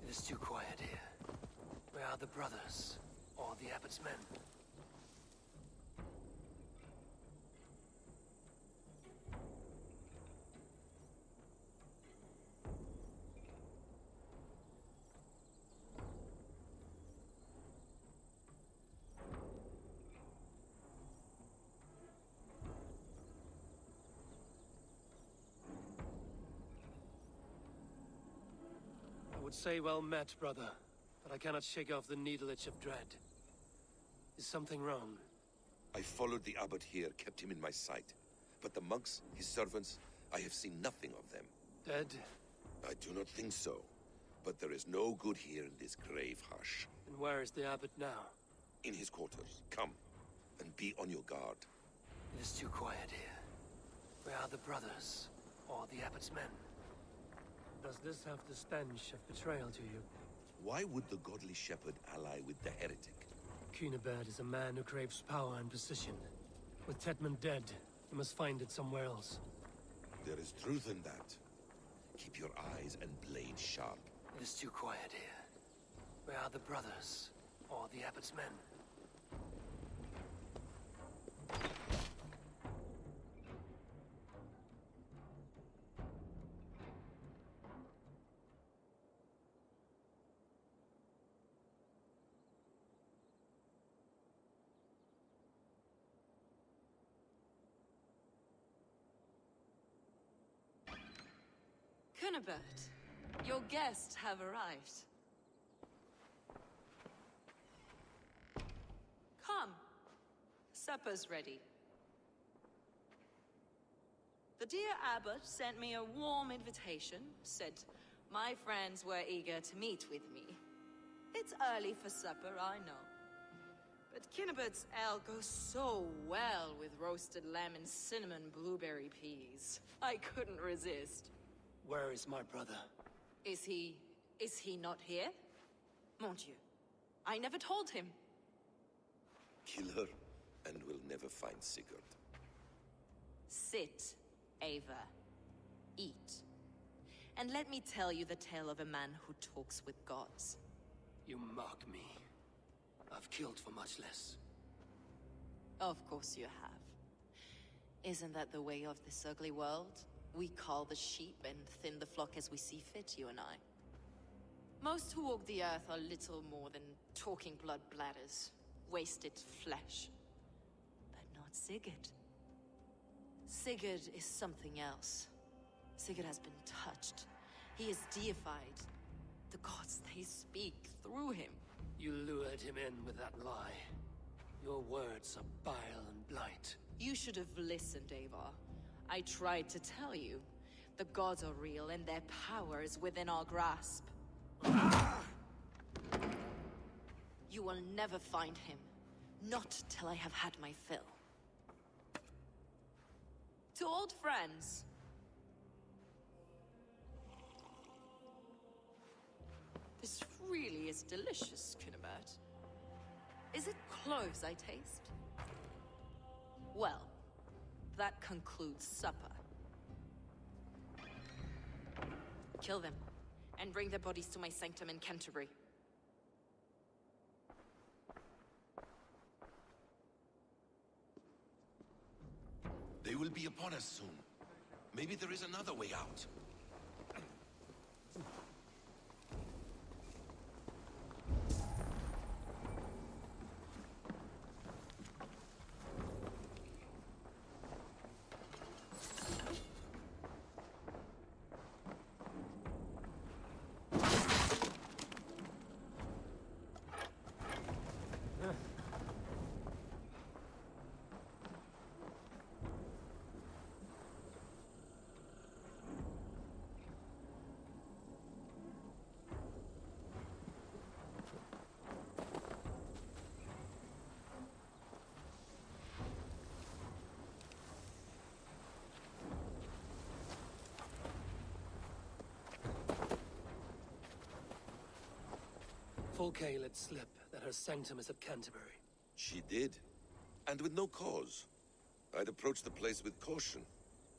Speaker 1: It is too quiet here. Where are the brothers? Or the abbot's men? I would say well met, brother, but I cannot shake off the needle itch of dread. Is something wrong?
Speaker 4: I followed the abbot here, kept him in my sight. But the monks, his servants, I have seen nothing of them.
Speaker 1: Dead?
Speaker 4: I do not think so. But there is no good here in this grave hush.
Speaker 1: And where is the abbot now?
Speaker 4: In his quarters. Come, and be on your guard.
Speaker 1: It is too quiet here. Where are the brothers? Or the abbot's men? Does this have the stench of betrayal to you?
Speaker 4: Why would the godly shepherd ally with the heretic?
Speaker 1: Cunibert is a man who craves power and position. With Tedmund dead, he must find it somewhere else.
Speaker 4: There is truth in that. Keep your eyes and blade sharp.
Speaker 1: It is too quiet here. Where are the brothers? Or the abbot's men?
Speaker 14: Cunibert, your guests have arrived. Come, Supper's ready. The dear abbot sent me a warm invitation, said my friends were eager to meet with me. It's early for supper, I know. But Kinnabert's ale goes so well with roasted lamb and cinnamon blueberry peas. I couldn't resist.
Speaker 1: Where is my brother?
Speaker 14: Is he not here? Mon Dieu, I never told him.
Speaker 4: Kill her, and we'll never find Sigurd.
Speaker 14: Sit, Ava. Eat. And let me tell you the tale of a man who talks with gods.
Speaker 1: You mock me. I've killed for much less.
Speaker 14: Of course you have. Isn't that the way of this ugly world? We cull the sheep and thin the flock as we see fit, you and I. Most who walk the earth are little more than talking blood bladders, wasted flesh. But not Sigurd. Sigurd is something else. Sigurd has been touched. He is deified. The gods, they speak through him.
Speaker 1: You lured him in with that lie. Your words are bile and blight.
Speaker 14: You should have listened, Ava. I tried to tell you. The gods are real and their power is within our grasp. You will never find him. Not till I have had my fill. To old friends. This really is delicious, Kinnabert. Is it cloves I taste? Well, that concludes supper. Kill them, and bring their bodies to my sanctum in Canterbury.
Speaker 4: They will be upon us soon. Maybe there is another way out.
Speaker 1: Fulke let slip that her sanctum is at Canterbury.
Speaker 4: She did, and with no cause. I'd approach the place with caution.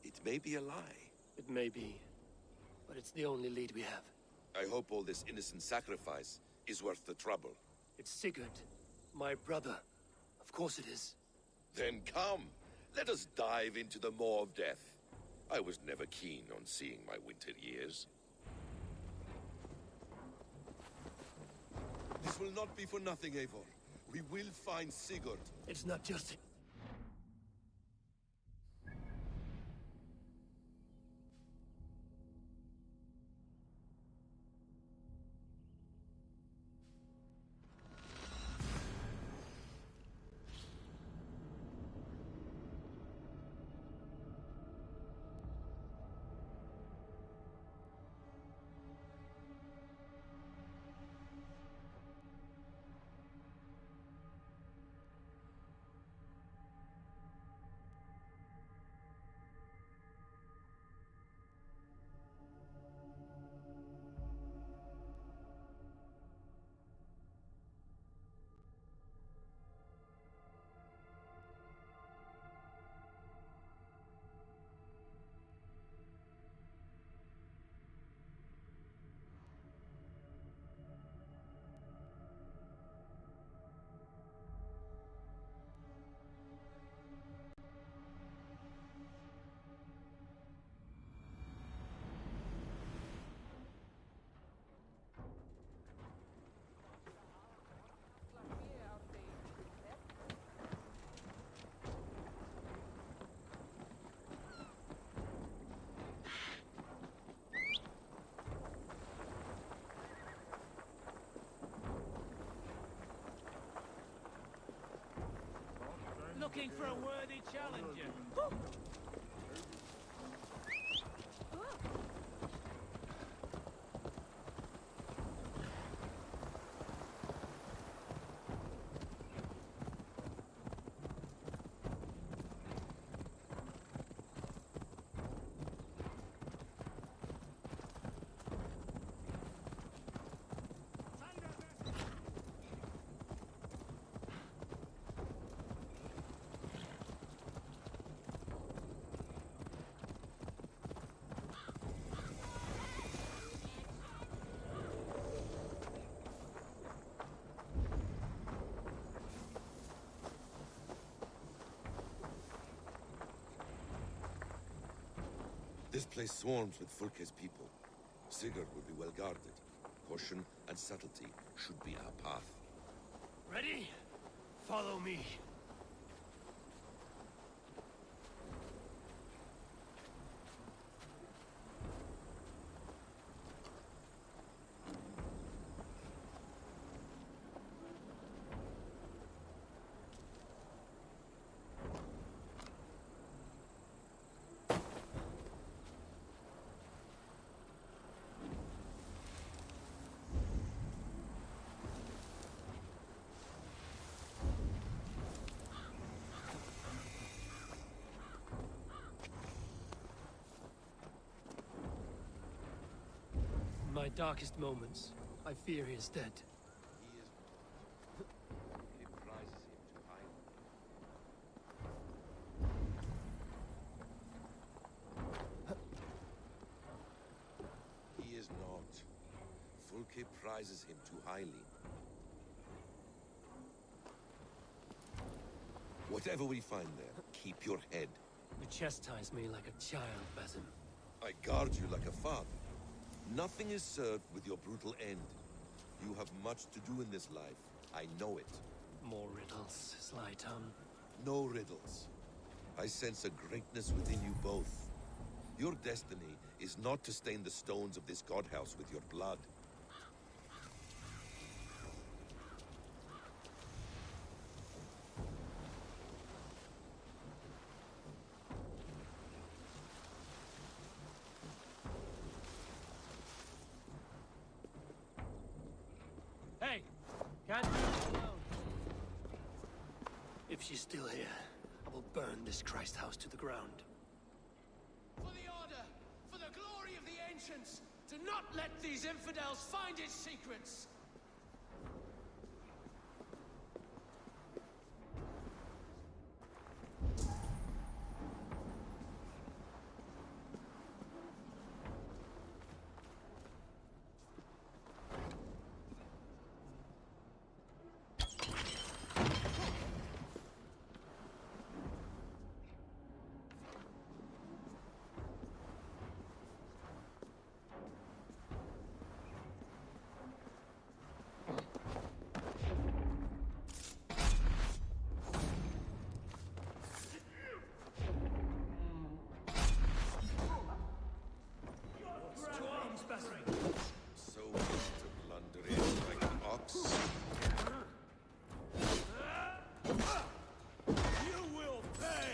Speaker 4: It may be a lie.
Speaker 1: It may be, but it's the only lead we have.
Speaker 4: I hope all this innocent sacrifice is worth the trouble.
Speaker 1: It's Sigurd, my brother. Of course it is.
Speaker 4: Then come, let us dive into the maw of death. I was never keen on seeing my winter years. This will not be for nothing, Eivor. We will find Sigurd.
Speaker 1: It's not just...
Speaker 10: Looking for a worthy challenger.
Speaker 4: This place swarms with Fulke's people. Sigurd will be well guarded. Caution and subtlety should be our path.
Speaker 1: Ready? Follow me. In my darkest moments, I fear he is dead.
Speaker 4: He is not. Fulke prizes him too highly. Whatever we find there, keep your head.
Speaker 1: You chastise me like a child, Basim.
Speaker 4: I guard you like a father. Nothing is served with your brutal end. You have much to do in this life. I know it.
Speaker 1: More riddles, Sly Tongue.
Speaker 4: No riddles. I sense a greatness within you both. Your destiny is not to stain the stones of this godhouse with your blood.
Speaker 1: Hey! Can't leave her alone. If she's still here, I will burn this Christ house to the ground.
Speaker 10: For the Order, for the glory of the Ancients, do not let these infidels find its secrets!
Speaker 4: So easy to blunder in like an ox.
Speaker 10: You will pay!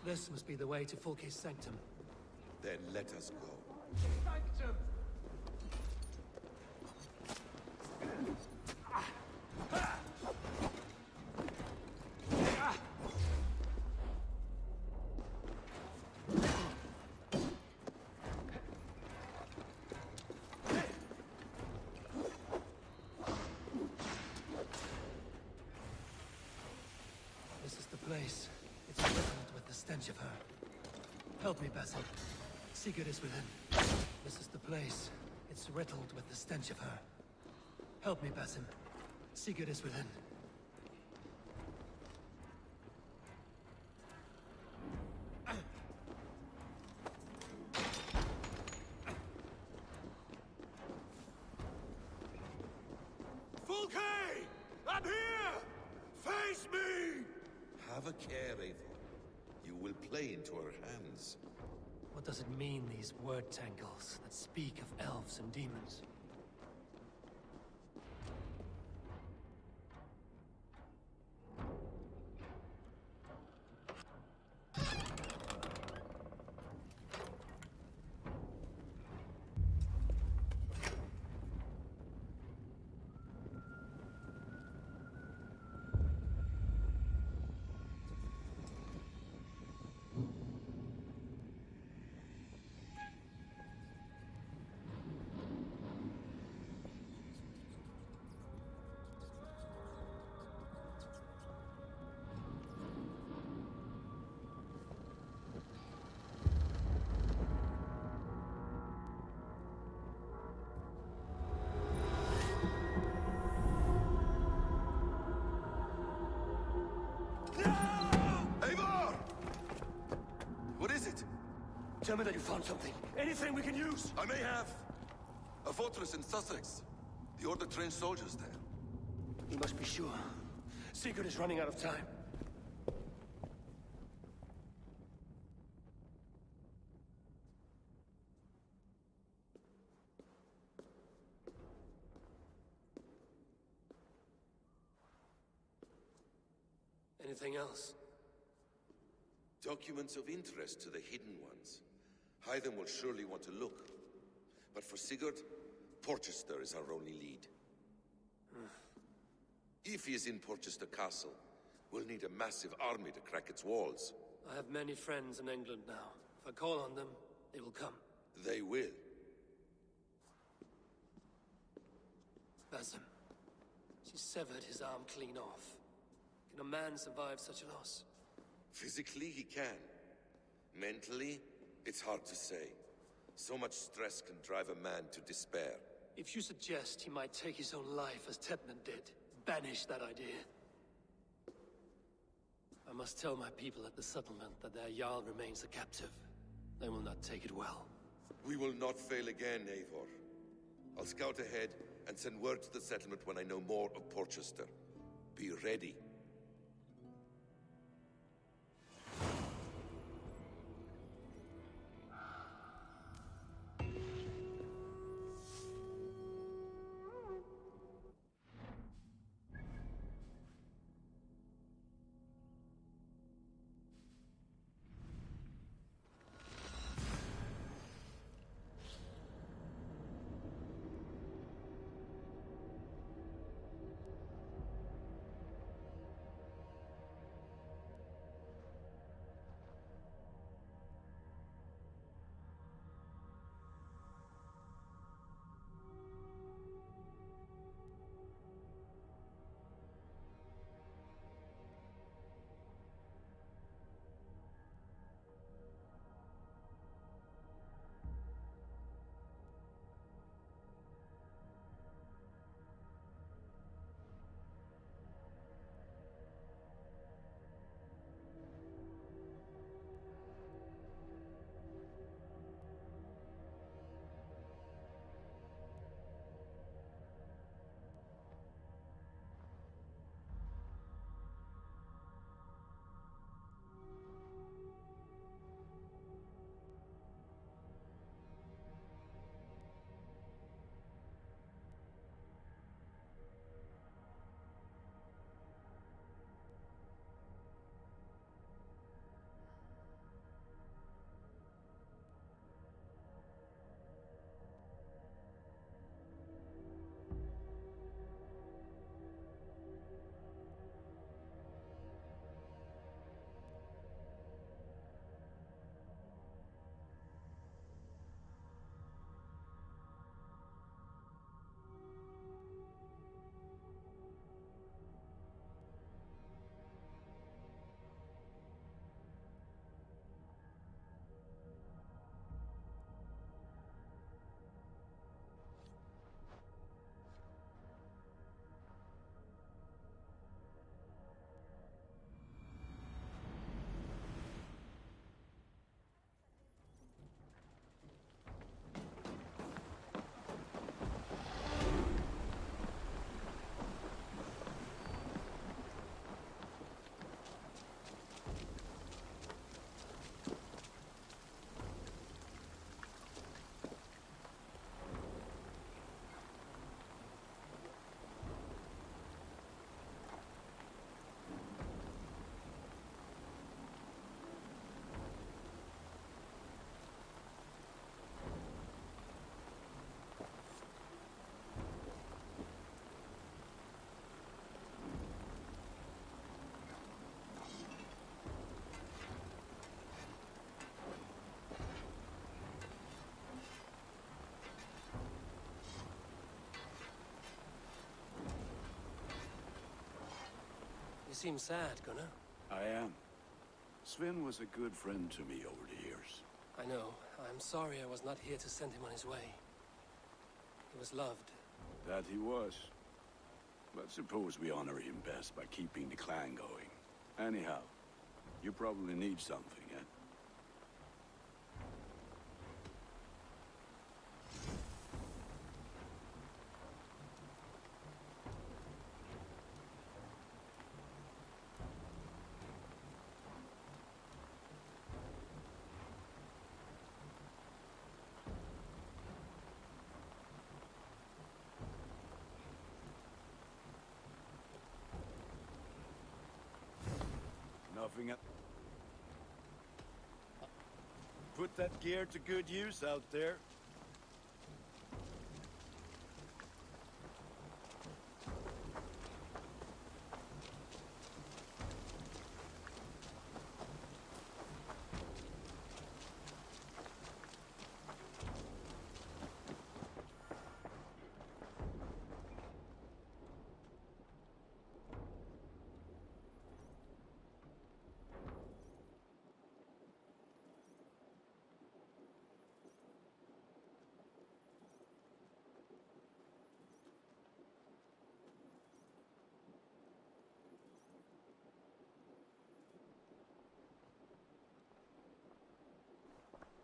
Speaker 1: This must be the way to Fulke's sanctum.
Speaker 4: Then let us go.
Speaker 10: Sanctum!
Speaker 1: This is the place. It's riddled with the stench of her. Help me, Basil. Sigurd is within. This is the place. It's riddled with the stench of her. Help me, Basim. Sigurd is within.
Speaker 4: Fulke! I'm here! Face me! Have a care, Eivor. You will play into her hands.
Speaker 1: What does it mean, these word tangles that speak of elves and demons?
Speaker 4: Eivor! What is it?
Speaker 1: Tell me that you found something. Anything we can use!
Speaker 4: I may have. A fortress in Sussex. The Order trained soldiers there.
Speaker 1: We must be sure. Sigurd is running out of time. Anything else?
Speaker 4: Documents of interest to the Hidden Ones. Hytham will surely want to look. But for Sigurd, Porchester is our only lead. If he is in Porchester Castle, we'll need a massive army to crack its walls.
Speaker 1: I have many friends in England now. If I call on them, they will come.
Speaker 4: They will.
Speaker 1: Basim. She severed his arm clean off. Can a man survive such a loss?
Speaker 4: Physically, he can. Mentally, it's hard to say. So much stress can drive a man to despair.
Speaker 1: If you suggest he might take his own life as Tepman did, banish that idea. I must tell my people at the settlement that their Jarl remains a captive. They will not take it well.
Speaker 4: We will not fail again, Eivor. I'll scout ahead and send word to the settlement when I know more of Porchester. Be ready.
Speaker 1: seem sad, Gunnar.
Speaker 15: I am. Sven was a good friend to me over the years.
Speaker 1: I know. I'm sorry I was not here to send him on his way. He was loved.
Speaker 15: That he was. But suppose we honor him best by keeping the clan going. Anyhow, you probably need something, eh? Nothing up. Put that gear to good use out there.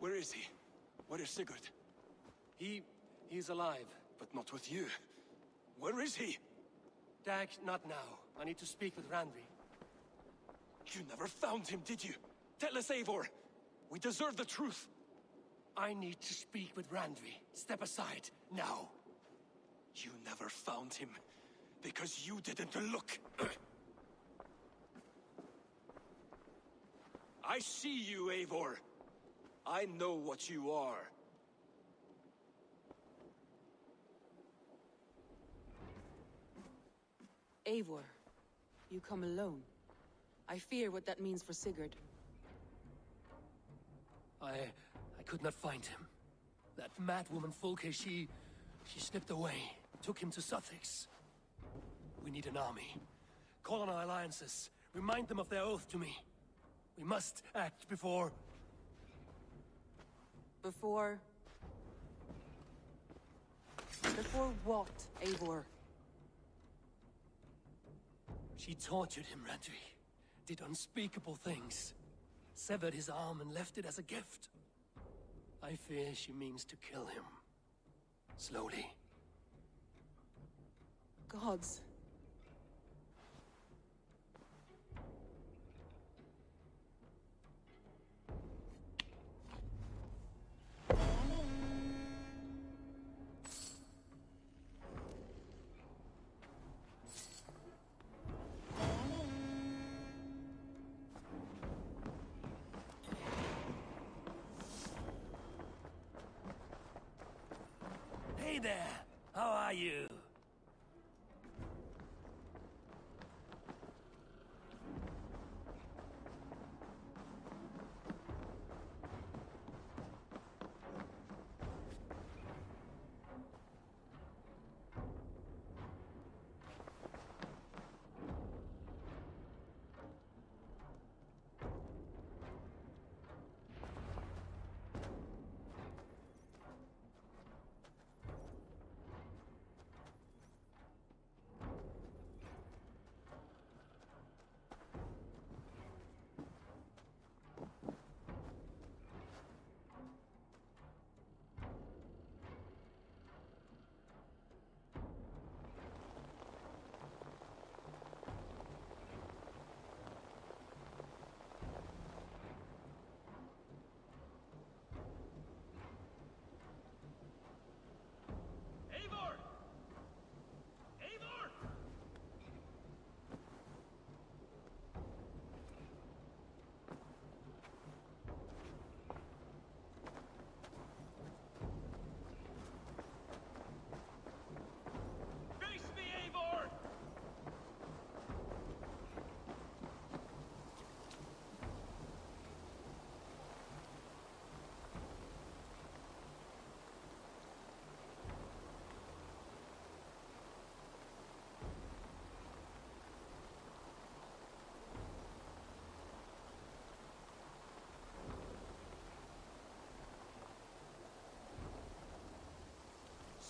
Speaker 1: Where is he? Where is Sigurd? He's alive.
Speaker 16: But not with you. Where is he?
Speaker 1: Dag, not now. I need to speak with Randvi.
Speaker 16: You never found him, did you? Tell us, Eivor. We deserve the truth.
Speaker 1: I need to speak with Randvi. Step aside, now.
Speaker 16: You never found him, because you didn't look. I see you, Eivor. I know what you are.
Speaker 17: Eivor, you come alone. I fear what that means for Sigurd.
Speaker 1: I could not find him. That mad woman Folke, she slipped away. Took him to Sussex. We need an army. Call on our alliances. Remind them of their oath to me. We must act before...
Speaker 17: Before what, Eivor?
Speaker 1: She tortured him, Randvi. Did unspeakable things. Severed his arm and left it as a gift. I fear she means to kill him. Slowly.
Speaker 17: Gods.
Speaker 1: Hey there! How are you?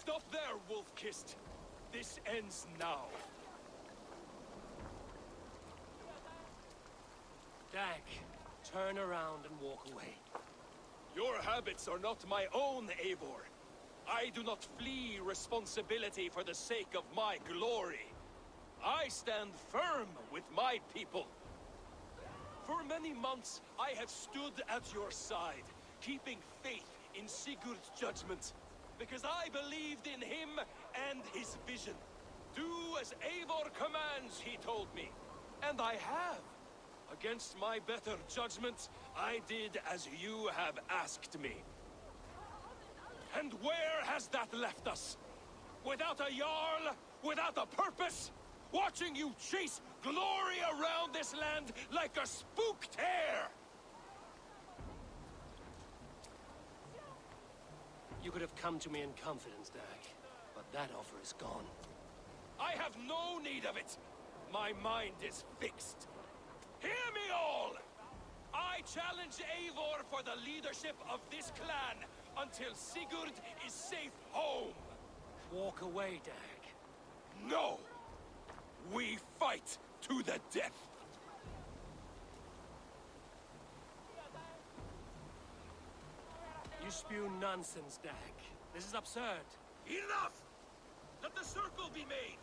Speaker 16: Stop there, Wolf-Kissed. This ends now.
Speaker 1: Dag, turn around and walk away.
Speaker 16: Your habits are not my own, Eivor. I do not flee responsibility for the sake of my glory. I stand firm with my people. For many months, I have stood at your side, keeping faith in Sigurd's judgment, because I believed in him and his vision. Do as Eivor commands, he told me. And I have. Against my better judgment, I did as you have asked me. And where has that left us? Without a Jarl? Without a purpose? Watching you chase glory around this land like a spooked hare!
Speaker 1: You could have come to me in confidence, Dag, but that offer is gone.
Speaker 16: I have no need of it. My mind is fixed. Hear me all! I challenge Eivor for the leadership of this clan until Sigurd is safe home.
Speaker 1: Walk away, Dag.
Speaker 16: No! We fight to the death!
Speaker 1: You spew nonsense, Dag. This is absurd.
Speaker 16: Enough! Let the circle be made!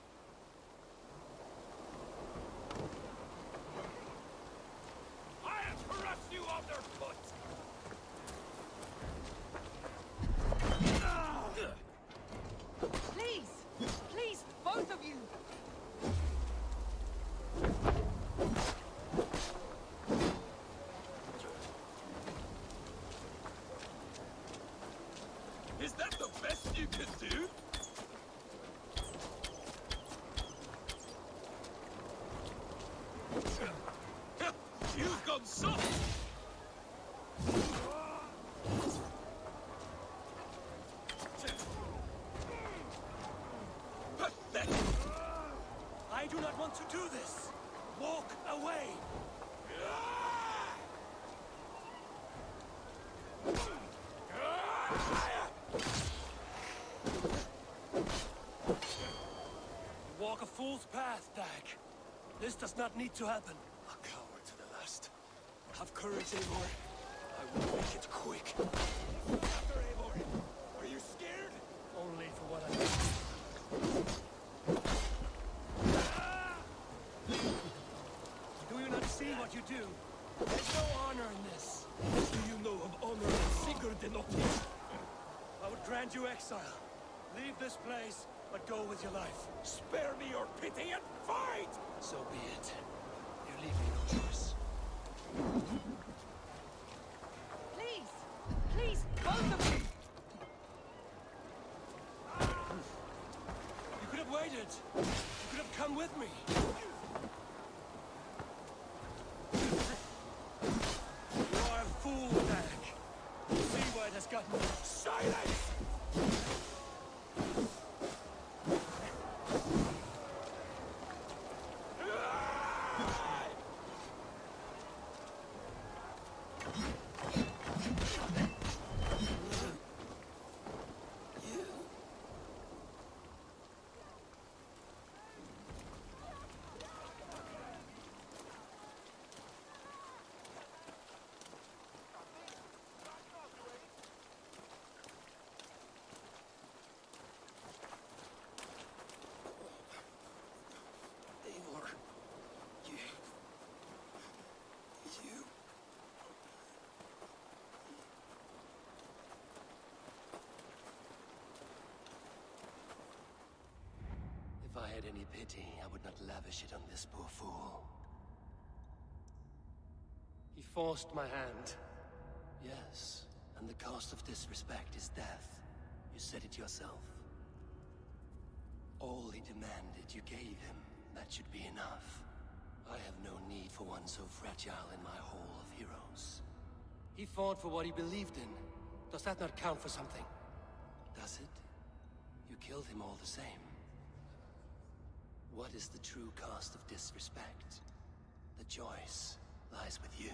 Speaker 16: I'll crush you underfoot!
Speaker 7: Please! Please, both of you!
Speaker 16: Is that the best you can do? You've gone soft! Pathetic!
Speaker 1: I do not want to do this! Walk away! You walk a fool's path, Dag. This does not need to happen.
Speaker 16: A coward to the last. Have courage, Eivor. I will make it quick. After Eivor. Are you scared?
Speaker 1: Only for what I do. Do you not see what you do? There's no honor in this.
Speaker 16: What do you know of honor that Sigurd did not teach?
Speaker 1: I would grant you exile. Leave this place, but go with your life.
Speaker 16: Spare me your pity and fight!
Speaker 1: So be it. You leave me no choice.
Speaker 7: Please! Please, both of you!
Speaker 1: You could have waited. You could have come with me. You are a fool, Dag. See where it has gotten you.
Speaker 16: Silence!
Speaker 1: If I had any pity, I would not lavish it on this poor fool. He forced my hand. Yes, and the cost of disrespect is death. You said it yourself. All he demanded, you gave him. That should be enough. I have no need for one so fragile in my hall of heroes. He fought for what he believed in. Does that not count for something? Does it? You killed him all the same. What is the true cost of disrespect? The choice lies with you.